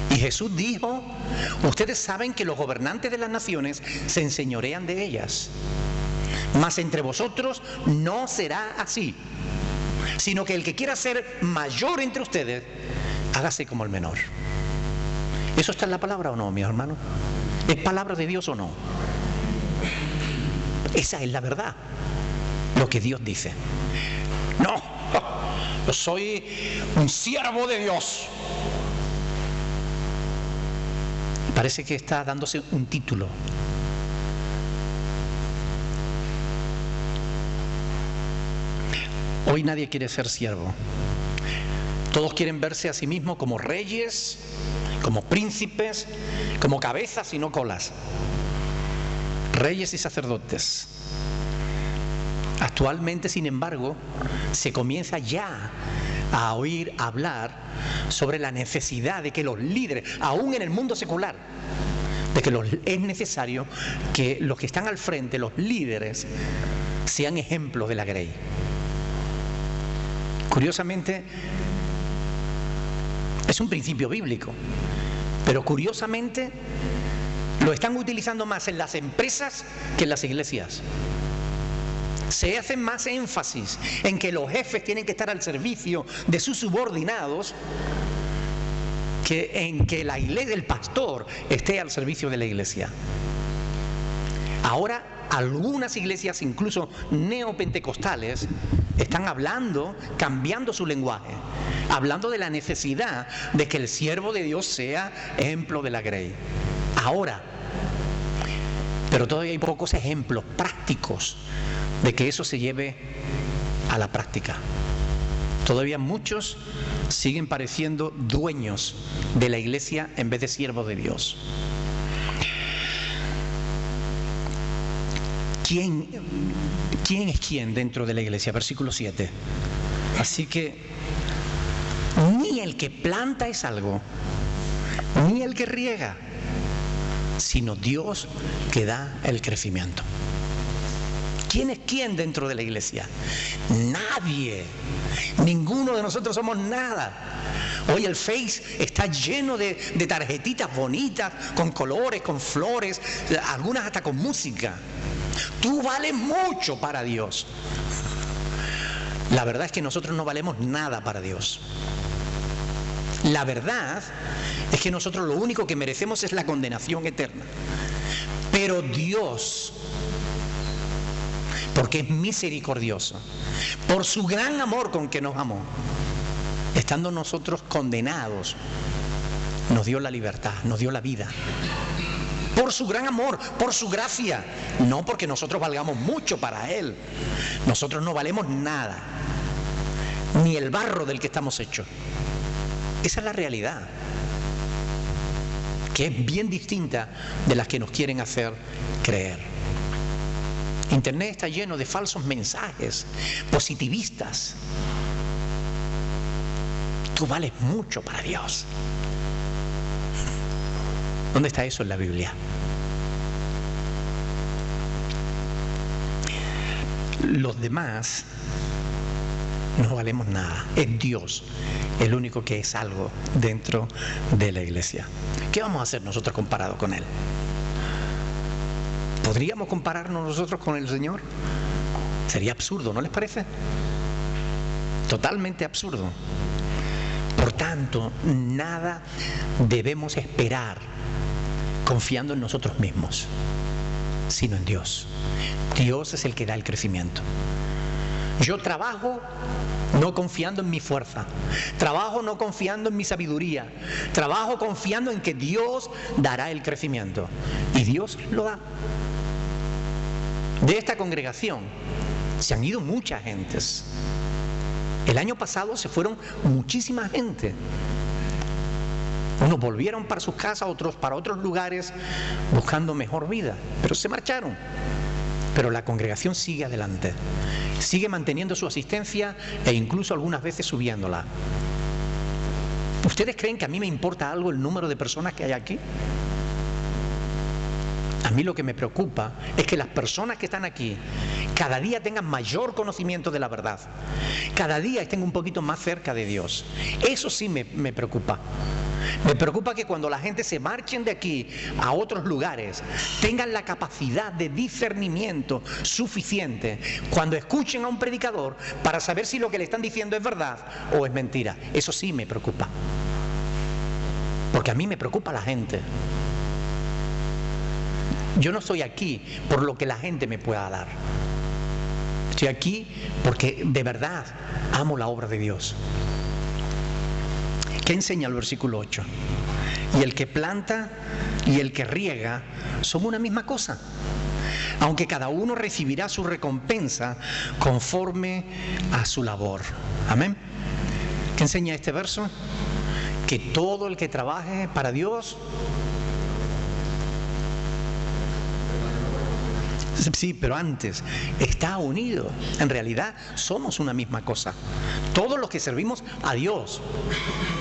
Y Jesús dijo, ustedes saben que los gobernantes de las naciones se enseñorean de ellas. Mas entre vosotros no será así, sino que el que quiera ser mayor entre ustedes, hágase como el menor. ¿Eso está en la palabra o no, mi hermano? ¿Es palabra de Dios o no? Esa es la verdad, lo que Dios dice. No, yo soy un siervo de Dios. Parece que está dándose un título. Hoy nadie quiere ser siervo. Todos quieren verse a sí mismos como reyes, como príncipes, como cabezas y no colas. Reyes y sacerdotes. Actualmente, sin embargo, se comienza ya a oír hablar sobre la necesidad de que los líderes, aún en el mundo secular, de que es necesario que los que están al frente, los líderes, sean ejemplos de la grey. Curiosamente, es un principio bíblico, pero curiosamente lo están utilizando más en las empresas que en las iglesias. Se hace más énfasis en que los jefes tienen que estar al servicio de sus subordinados que en que la iglesia, el pastor, esté al servicio de la iglesia. Ahora, algunas iglesias, incluso neopentecostales, están hablando, cambiando su lenguaje, hablando de la necesidad de que el siervo de Dios sea ejemplo de la grey. Ahora, pero todavía hay pocos ejemplos prácticos de que eso se lleve a la práctica. Todavía muchos siguen pareciendo dueños de la iglesia en vez de siervos de Dios. ¿Quién es quién dentro de la iglesia? Versículo 7. Así que ni el que planta es algo, ni el que riega, sino Dios que da el crecimiento. ¿Quién es quién dentro de la iglesia? Nadie. Ninguno de nosotros somos nada. Hoy el Face está lleno de tarjetitas bonitas, con colores, con flores, algunas hasta con música. Tú vales mucho para Dios. La verdad es que nosotros no valemos nada para Dios. La verdad es que nosotros lo único que merecemos es la condenación eterna. Pero Dios, porque es misericordioso, por su gran amor con que nos amó, estando nosotros condenados, nos dio la libertad, nos dio la vida. por su gran amor, por su gracia, no porque nosotros valgamos mucho para Él. Nosotros no valemos nada, ni el barro del que estamos hechos. Esa es la realidad, que es bien distinta de las que nos quieren hacer creer. Internet está lleno de falsos mensajes positivistas. Tú vales mucho para Dios. ¿Dónde está eso en la Biblia? Los demás no valemos nada. Es Dios el único que es algo dentro de la iglesia. ¿Qué vamos a hacer nosotros comparado con Él? ¿Podríamos compararnos nosotros con el Señor? Sería absurdo, ¿no les parece? Totalmente absurdo. Por tanto, nada debemos esperar confiando en nosotros mismos, sino en Dios. Dios es el que da el crecimiento. Yo trabajo no confiando en mi fuerza, trabajo no confiando en mi sabiduría, trabajo confiando en que Dios dará el crecimiento. Y Dios lo da. De esta congregación se han ido muchas gentes. El año pasado se fueron muchísima gente. Unos volvieron para sus casas, otros para otros lugares, buscando mejor vida, pero se marcharon. Pero la congregación sigue adelante, sigue manteniendo su asistencia e incluso algunas veces subiéndola. ¿Ustedes creen que a mí me importa algo el número de personas que hay aquí? A mí lo que me preocupa es que las personas que están aquí cada día tengan mayor conocimiento de la verdad, cada día estén un poquito más cerca de Dios. Eso sí me preocupa. Me preocupa que cuando la gente se marchen de aquí a otros lugares, tengan la capacidad de discernimiento suficiente cuando escuchen a un predicador para saber si lo que le están diciendo es verdad o es mentira. Eso sí me preocupa. Porque a mí me preocupa la gente. Yo no estoy aquí por lo que la gente me pueda dar. Estoy aquí porque de verdad amo la obra de Dios. ¿Qué enseña el versículo 8? Y el que planta y el que riega son una misma cosa, aunque cada uno recibirá su recompensa conforme a su labor. Amén. ¿Qué enseña este verso? Que todo el que trabaje para Dios... Sí, pero antes, está unido. En realidad somos una misma cosa. Todos los que servimos a Dios,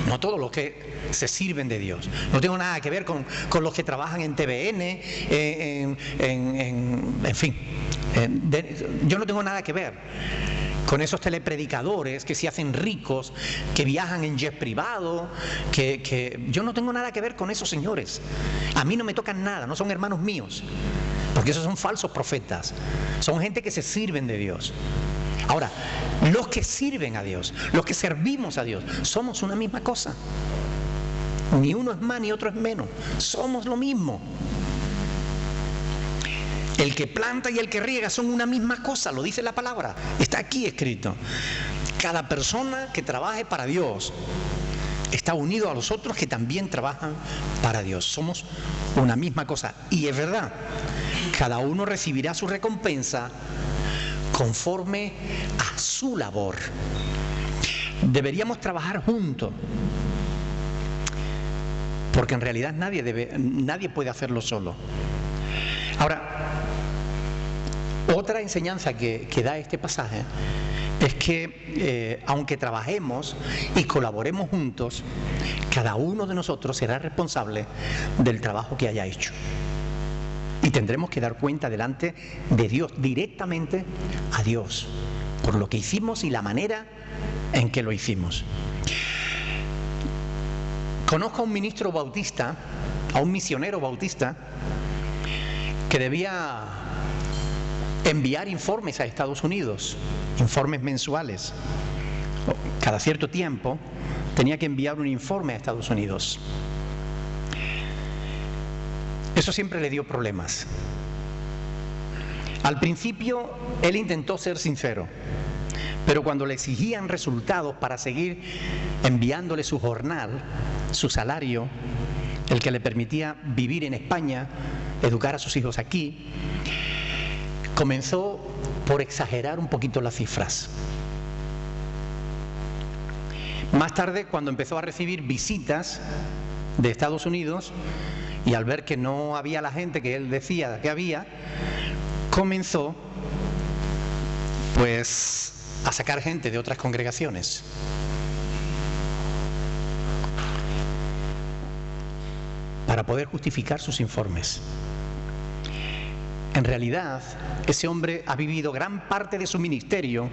no todos los que se sirven de Dios. No tengo nada que ver con los que trabajan en TVN, en fin. Yo no tengo nada que ver con esos telepredicadores que se hacen ricos, que viajan en jet privado, que yo no tengo nada que ver con esos señores. A mí no me tocan nada, no son hermanos míos. Porque esos son falsos profetas, son gente que se sirven de Dios. Ahora, los que sirven a Dios, los que servimos a Dios, somos una misma cosa. Ni uno es más ni otro es menos, somos lo mismo. El que planta y el que riega son una misma cosa, lo dice la palabra, está aquí escrito. Cada persona que trabaje para Dios está unido a los otros que también trabajan para Dios. Somos una misma cosa. Y es verdad, cada uno recibirá su recompensa conforme a su labor. Deberíamos trabajar juntos, porque en realidad nadie puede hacerlo solo. Ahora, otra enseñanza que da este pasaje es que aunque trabajemos y colaboremos juntos, cada uno de nosotros será responsable del trabajo que haya hecho. Y tendremos que dar cuenta delante de Dios, directamente a Dios, por lo que hicimos y la manera en que lo hicimos. Conozco a un ministro bautista, a un misionero bautista, que debía enviar informes a Estados Unidos, informes mensuales. Cada cierto tiempo tenía que enviar un informe a Estados Unidos. Eso siempre le dio problemas. Al principio él intentó ser sincero, pero cuando le exigían resultados para seguir enviándole su jornal, su salario, el que le permitía vivir en España educar a sus hijos aquí, comenzó por exagerar un poquito las cifras. Más tarde, cuando empezó a recibir visitas de Estados Unidos, y al ver que no había la gente que él decía que había, comenzó pues a sacar gente de otras congregaciones. Para poder justificar sus informes. En realidad, ese hombre ha vivido gran parte de su ministerio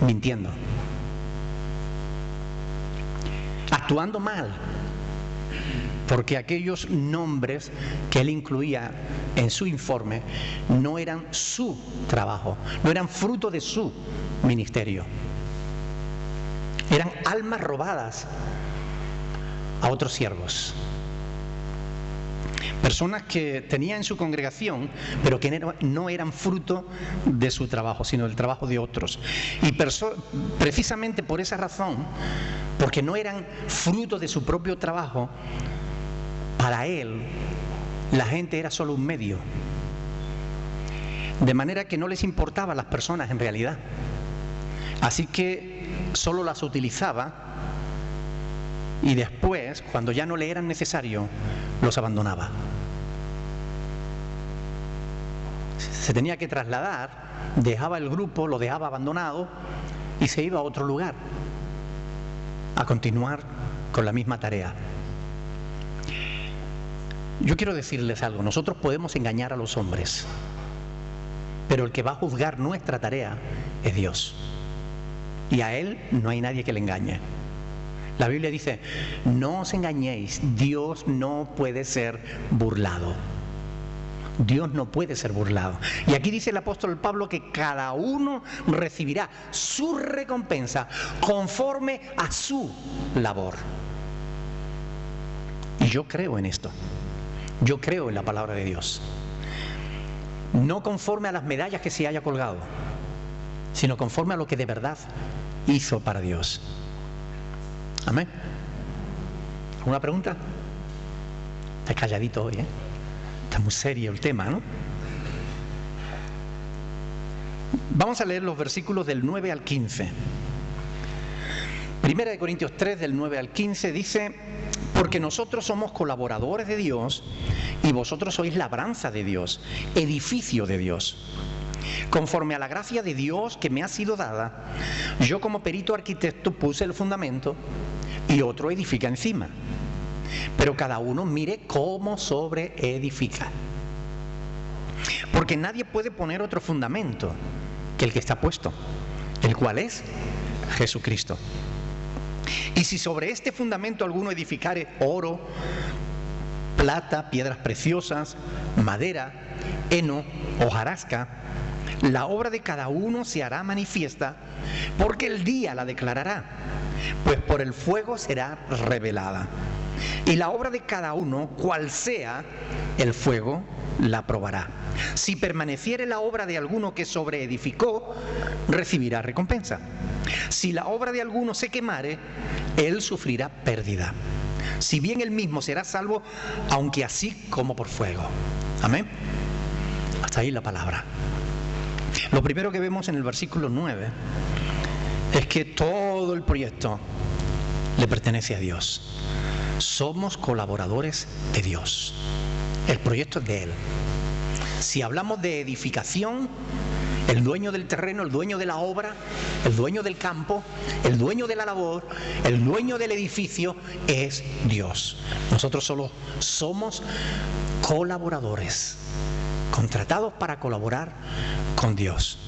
mintiendo, actuando mal, porque aquellos nombres que él incluía en su informe no eran su trabajo, no eran fruto de su ministerio. Eran almas robadas a otros siervos. Personas que tenía en su congregación, pero que no eran fruto de su trabajo, sino del trabajo de otros. Y precisamente por esa razón, porque no eran fruto de su propio trabajo, para él la gente era solo un medio. De manera que no les importaban las personas en realidad. Así que solo las utilizaba y después, cuando ya no le eran necesarios, los abandonaba. Se tenía que trasladar, dejaba el grupo, lo dejaba abandonado y se iba a otro lugar a continuar con la misma tarea. Yo quiero decirles algo, nosotros podemos engañar a los hombres, pero el que va a juzgar nuestra tarea es Dios. Y a Él no hay nadie que le engañe. La Biblia dice, no os engañéis, Dios no puede ser burlado. Dios no puede ser burlado. Y aquí dice el apóstol Pablo que cada uno recibirá su recompensa conforme a su labor. Y yo creo en esto. Yo creo en la palabra de Dios. No conforme a las medallas que se haya colgado, sino conforme a lo que de verdad hizo para Dios. Amén. ¿Alguna pregunta? Está calladito hoy, ¿eh? Está muy serio el tema, ¿no? Vamos a leer los versículos del 9 al 15. Primera de Corintios 3, del 9 al 15, dice: porque nosotros somos colaboradores de Dios y vosotros sois labranza de Dios, edificio de Dios. Conforme a la gracia de Dios que me ha sido dada, yo como perito arquitecto puse el fundamento y otro edifica encima. Pero cada uno mire cómo sobreedifica. Porque nadie puede poner otro fundamento que el que está puesto, el cual es Jesucristo. Y si sobre este fundamento alguno edificare oro, plata, piedras preciosas, madera, heno, hojarasca, la obra de cada uno se hará manifiesta, porque el día la declarará, pues por el fuego será revelada. Y la obra de cada uno, cual sea, el fuego la probará. Si permaneciere la obra de alguno que sobreedificó, recibirá recompensa. Si la obra de alguno se quemare, él sufrirá pérdida. Si bien él mismo será salvo, aunque así como por fuego. Amén. Hasta ahí la palabra. Lo primero que vemos en el versículo 9 es que todo el proyecto le pertenece a Dios. Somos colaboradores de Dios. El proyecto es de Él. Si hablamos de edificación, el dueño del terreno, el dueño de la obra, el dueño del campo, el dueño de la labor, el dueño del edificio es Dios. Nosotros solo somos colaboradores, contratados para colaborar con Dios.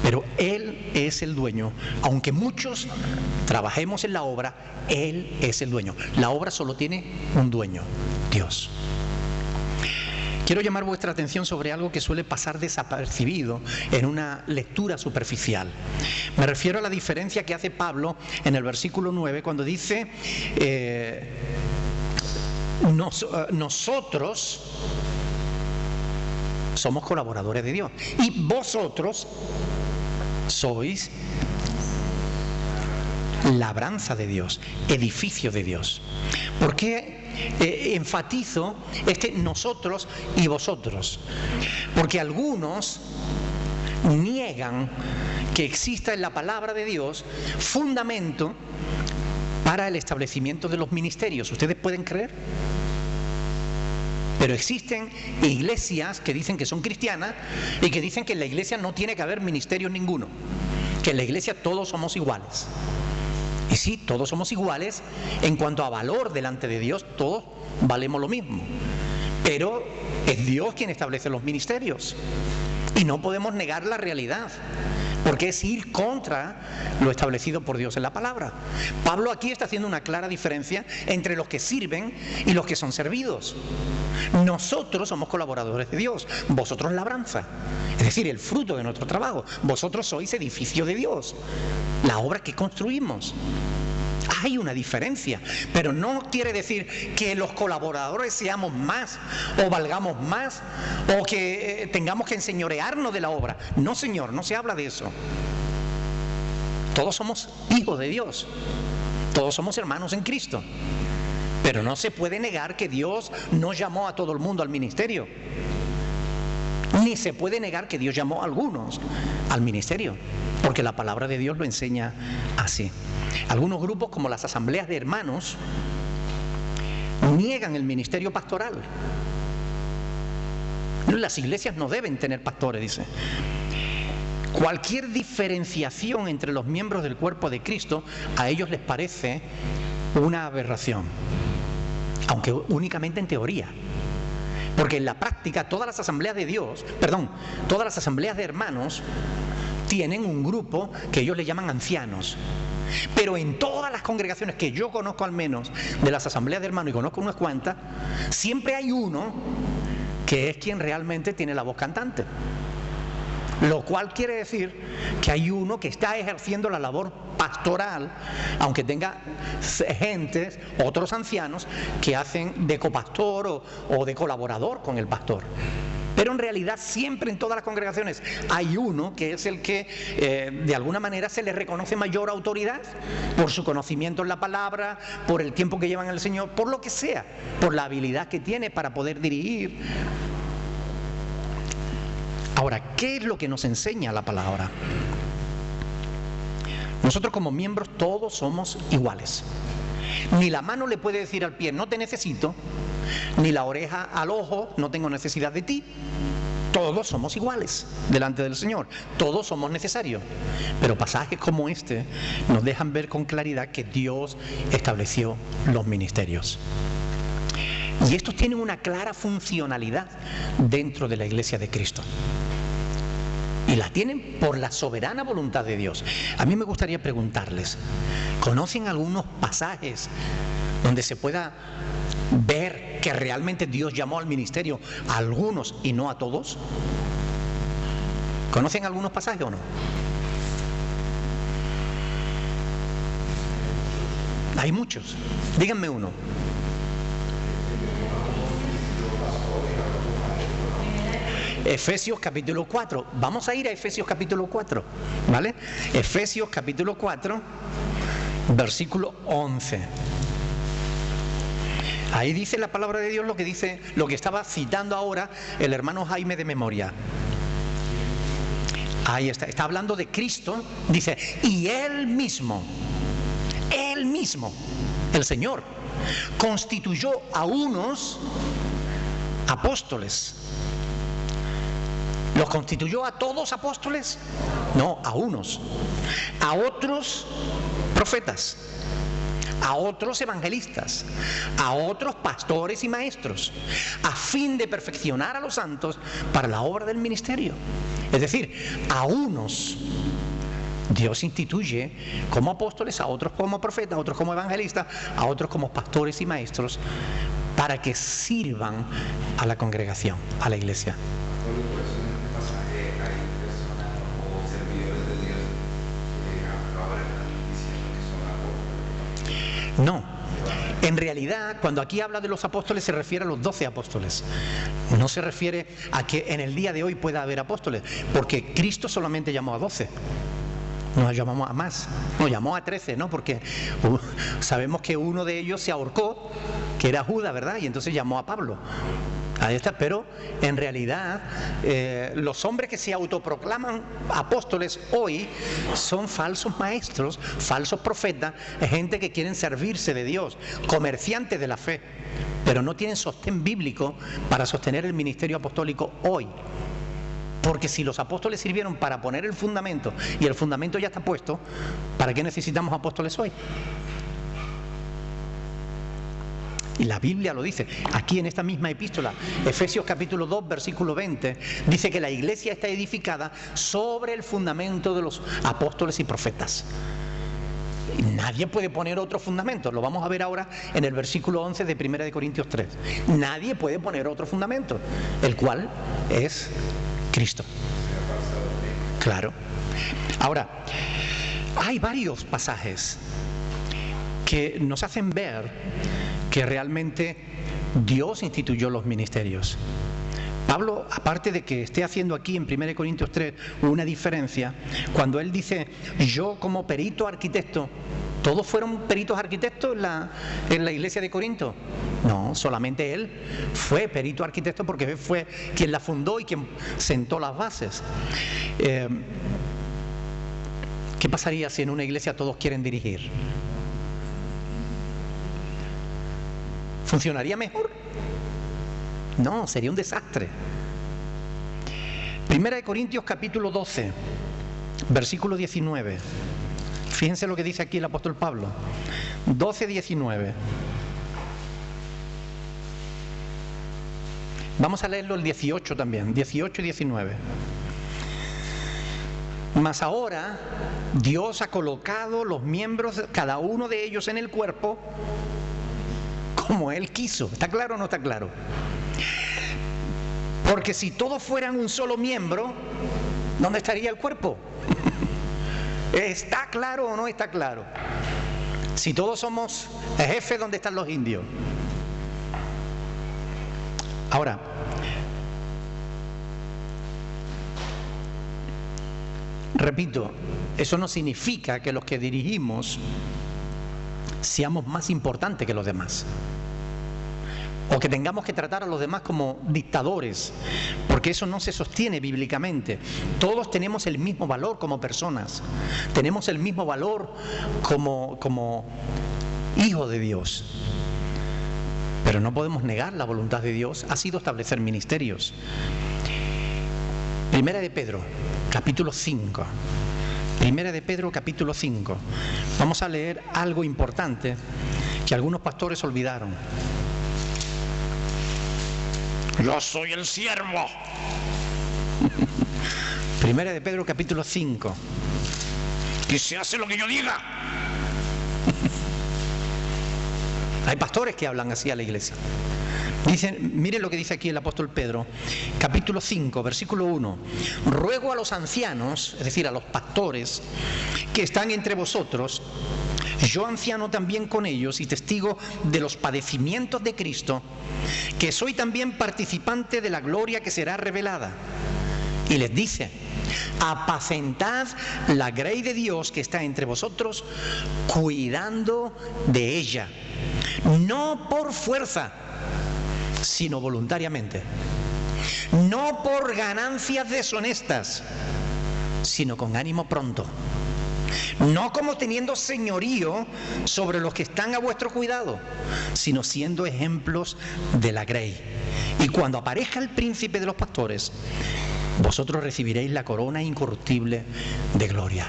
Pero Él es el dueño. Aunque muchos trabajemos en la obra, Él es el dueño. La obra solo tiene un dueño, Dios. Quiero llamar vuestra atención sobre algo que suele pasar desapercibido en una lectura superficial. Me refiero a la diferencia que hace Pablo en el versículo 9 cuando dice nosotros somos colaboradores de Dios y vosotros sois labranza de Dios, edificio de Dios. ¿Por qué enfatizo nosotros y vosotros? Porque algunos niegan que exista en la palabra de Dios fundamento para el establecimiento de los ministerios. ¿Ustedes pueden creer? Pero existen iglesias que dicen que son cristianas y que dicen que en la iglesia no tiene que haber ministerio ninguno, que en la iglesia todos somos iguales. Y sí, todos somos iguales en cuanto a valor delante de Dios, todos valemos lo mismo. Pero es Dios quien establece los ministerios y no podemos negar la realidad, porque es ir contra lo establecido por Dios en la palabra. Pablo aquí está haciendo una clara diferencia entre los que sirven y los que son servidos. Nosotros somos colaboradores de Dios, vosotros labranza, es decir, el fruto de nuestro trabajo. Vosotros sois edificio de Dios, la obra que construimos. Hay una diferencia, pero no quiere decir que los colaboradores seamos más o valgamos más o que tengamos que enseñorearnos de la obra. No, Señor, no se habla de eso. Todos somos hijos de Dios, todos somos hermanos en Cristo, pero no se puede negar que Dios no llamó a todo el mundo al ministerio, ni se puede negar que Dios llamó a algunos al ministerio, porque la palabra de Dios lo enseña así. Algunos grupos, como las asambleas de hermanos, niegan el ministerio pastoral. Las iglesias no deben tener pastores, dice. Cualquier diferenciación entre los miembros del cuerpo de Cristo a ellos les parece una aberración, aunque únicamente en teoría. Porque en la práctica todas las asambleas de hermanos tienen un grupo que ellos le llaman ancianos. Pero en todas las congregaciones que yo conozco, al menos de las asambleas de hermanos, y conozco unas cuantas, siempre hay uno que es quien realmente tiene la voz cantante. Lo cual quiere decir que hay uno que está ejerciendo la labor pastoral, aunque tenga gentes, otros ancianos, que hacen de copastor o de colaborador con el pastor. Pero en realidad siempre en todas las congregaciones hay uno que es el que de alguna manera se le reconoce mayor autoridad por su conocimiento en la palabra, por el tiempo que llevan en el Señor, por lo que sea, por la habilidad que tiene para poder dirigir. Ahora, ¿qué es lo que nos enseña la palabra? Nosotros como miembros todos somos iguales. Ni la mano le puede decir al pie, no te necesito, ni la oreja al ojo, no tengo necesidad de ti. Todos somos iguales delante del Señor, todos somos necesarios. Pero pasajes como este nos dejan ver con claridad que Dios estableció los ministerios. Y estos tienen una clara funcionalidad dentro de la Iglesia de Cristo. Y la tienen por la soberana voluntad de Dios. A mí me gustaría preguntarles, ¿conocen algunos pasajes donde se pueda ver que realmente Dios llamó al ministerio a algunos y no a todos? ¿Conocen algunos pasajes o no? Hay muchos. Díganme uno. Efesios capítulo 4. Vamos a ir a Efesios capítulo 4, ¿vale? Efesios capítulo 4, versículo 11. Ahí dice la palabra de Dios lo que dice, lo que estaba citando ahora el hermano Jaime de memoria. Ahí está hablando de Cristo, dice, y Él mismo, el Señor, constituyó a unos apóstoles. ¿Los constituyó a todos apóstoles? No, a unos. A otros profetas, a otros evangelistas, a otros pastores y maestros, a fin de perfeccionar a los santos para la obra del ministerio. Es decir, a unos Dios instituye como apóstoles, a otros como profetas, a otros como evangelistas, a otros como pastores y maestros, para que sirvan a la congregación, a la iglesia. No, en realidad cuando aquí habla de los apóstoles se refiere a los 12 apóstoles. No se refiere a que en el día de hoy pueda haber apóstoles, porque Cristo solamente llamó a 12. Nos llamamos a más, nos llamó a 13, ¿no? Porque sabemos que uno de ellos se ahorcó, que era Judas, ¿verdad? Y entonces llamó a Pablo. Ahí está, pero en realidad los hombres que se autoproclaman apóstoles hoy son falsos maestros, falsos profetas, gente que quieren servirse de Dios, comerciantes de la fe, pero no tienen sostén bíblico para sostener el ministerio apostólico hoy. Porque si los apóstoles sirvieron para poner el fundamento y el fundamento ya está puesto, ¿para qué necesitamos apóstoles hoy? Y la Biblia lo dice, aquí en esta misma epístola, Efesios capítulo 2, versículo 20, dice que la iglesia está edificada sobre el fundamento de los apóstoles y profetas. Y nadie puede poner otro fundamento, lo vamos a ver ahora en el versículo 11 de 1 Corintios 3. Nadie puede poner otro fundamento, el cual es Cristo. Claro. Ahora, hay varios pasajes que nos hacen ver que realmente Dios instituyó los ministerios. Pablo, aparte de que esté haciendo aquí en 1 Corintios 3 una diferencia, cuando él dice, yo como perito arquitecto, ¿todos fueron peritos arquitectos en la iglesia de Corinto? No, solamente él fue perito arquitecto porque él fue quien la fundó y quien sentó las bases. ¿Qué pasaría si en una iglesia todos quieren dirigir? ¿Funcionaría mejor? No, sería un desastre. 1 Corintios capítulo 12, versículo 19. Fíjense lo que dice aquí el apóstol Pablo. 12, 19. Vamos a leerlo el 18 también, 18 y 19. Mas ahora Dios ha colocado los miembros, cada uno de ellos en el cuerpo, como Él quiso. ¿Está claro o no está claro? Porque si todos fueran un solo miembro, ¿dónde estaría el cuerpo? ¿Está claro o no está claro? Si todos somos jefes, ¿dónde están los indios? Ahora, repito, eso no significa que los que dirigimos seamos más importantes que los demás, o que tengamos que tratar a los demás como dictadores, porque eso no se sostiene bíblicamente. Todos tenemos el mismo valor como personas, tenemos el mismo valor como hijos de Dios, pero no podemos negar la voluntad de Dios, ha sido establecer ministerios. Primera de Pedro, capítulo 5. Primera de Pedro, capítulo 5. Vamos a leer algo importante que algunos pastores olvidaron. Yo soy el siervo. Primera de Pedro, capítulo 5. Que se hace lo que yo diga. Hay pastores que hablan así a la iglesia. Dicen, miren lo que dice aquí el apóstol Pedro, capítulo 5, versículo 1. Ruego a los ancianos, es decir, a los pastores que están entre vosotros, yo anciano también con ellos y testigo de los padecimientos de Cristo, que soy también participante de la gloria que será revelada. Y les dice, apacentad la grey de Dios que está entre vosotros, cuidando de ella, no por fuerza, sino voluntariamente, no por ganancias deshonestas, sino con ánimo pronto, no como teniendo señorío sobre los que están a vuestro cuidado, sino siendo ejemplos de la grey. Y cuando aparezca el príncipe de los pastores, vosotros recibiréis la corona incorruptible de gloria.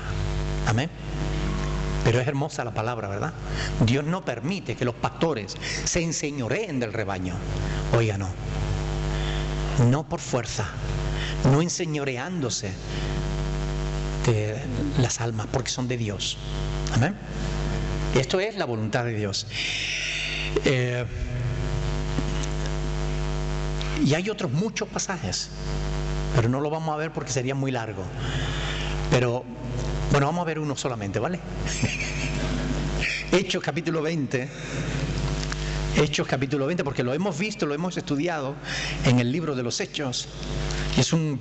Amén. Pero es hermosa la palabra, ¿verdad? Dios no permite que los pastores se enseñoreen del rebaño. Oiga, no. No por fuerza, no enseñoreándose de las almas, porque son de Dios. Amén. Esto es la voluntad de Dios. Y hay otros muchos pasajes, pero no lo vamos a ver porque sería muy largo. Pero bueno, vamos a ver uno solamente, ¿vale? Hechos capítulo 20. Hechos capítulo 20, porque lo hemos visto, lo hemos estudiado en el libro de los Hechos. Y es un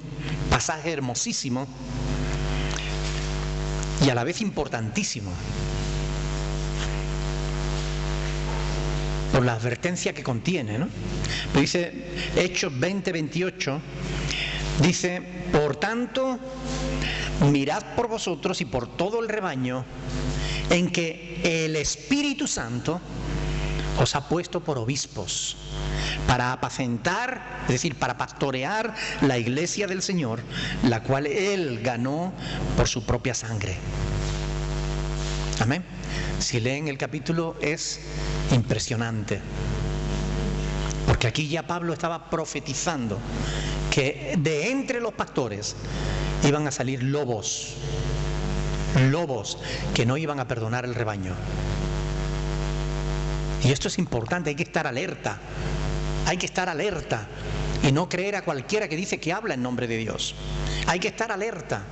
pasaje hermosísimo. y a la vez importantísimo, por la advertencia que contiene, ¿no? Pero dice Hechos 20:28, dice: por tanto, mirad por vosotros y por todo el rebaño en que el Espíritu Santo os ha puesto por obispos, para apacentar, es decir, para pastorear la iglesia del Señor, la cual Él ganó por su propia sangre. Amén. Si leen el capítulo es impresionante, porque aquí ya Pablo estaba profetizando que de entre los pastores iban a salir lobos que no iban a perdonar el rebaño. Y esto es importante, hay que estar alerta. Hay que estar alerta y no creer a cualquiera que dice que habla en nombre de Dios. Hay que estar alerta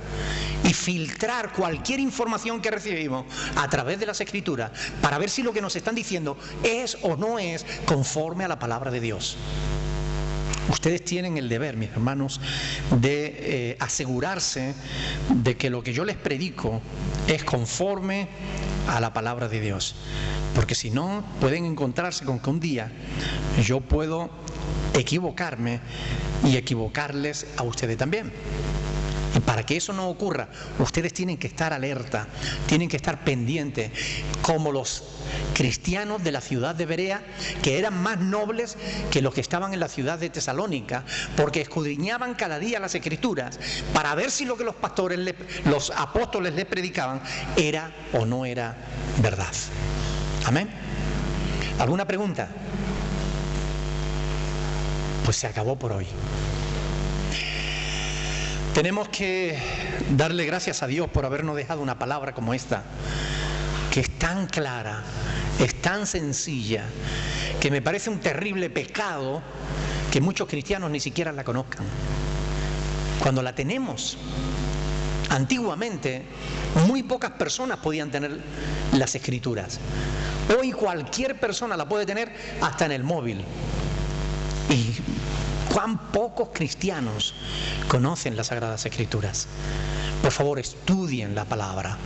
y filtrar cualquier información que recibimos a través de las Escrituras para ver si lo que nos están diciendo es o no es conforme a la palabra de Dios. Ustedes tienen el deber, mis hermanos, de asegurarse de que lo que yo les predico es conforme a la palabra de Dios. Porque si no, pueden encontrarse con que un día yo puedo equivocarme y equivocarles a ustedes también. Y para que eso no ocurra, ustedes tienen que estar alerta, tienen que estar pendientes, como los cristianos de la ciudad de Berea, que eran más nobles que los que estaban en la ciudad de Tesalónica, porque escudriñaban cada día las Escrituras para ver si lo que los apóstoles les predicaban era o no era verdad. Amén. ¿Alguna pregunta? Pues se acabó por hoy. Tenemos que darle gracias a Dios por habernos dejado una palabra como esta, que es tan clara, es tan sencilla, que me parece un terrible pecado que muchos cristianos ni siquiera la conozcan. Cuando la tenemos, antiguamente muy pocas personas podían tener las Escrituras. Hoy cualquier persona la puede tener hasta en el móvil. Y cuán pocos cristianos conocen las Sagradas Escrituras. Por favor, estudien la palabra,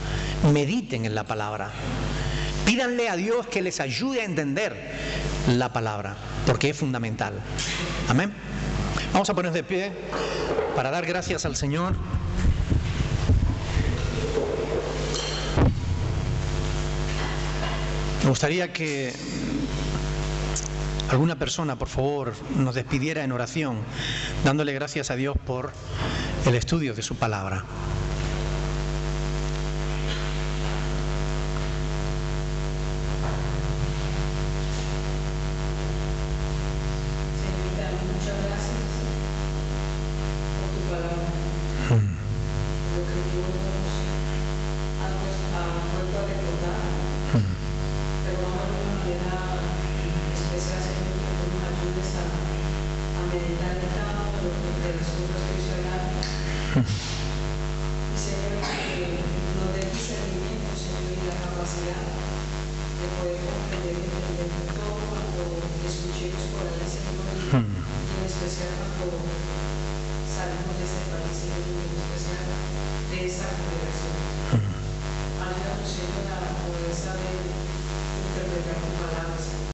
mediten en la palabra, pídanle a Dios que les ayude a entender la palabra, porque es fundamental. Amén. Vamos a ponernos de pie para dar gracias al Señor. Me gustaría que alguna persona, por favor, nos despidiera en oración, dándole gracias a Dios por el estudio de su palabra. Muchas gracias por tu palabra, lo que Dios ha vuelto a recordar, pero vamos de una manera especial, Señor, que tú nos ayudes a meditar en cada uno de las cosas que hoy se hablan.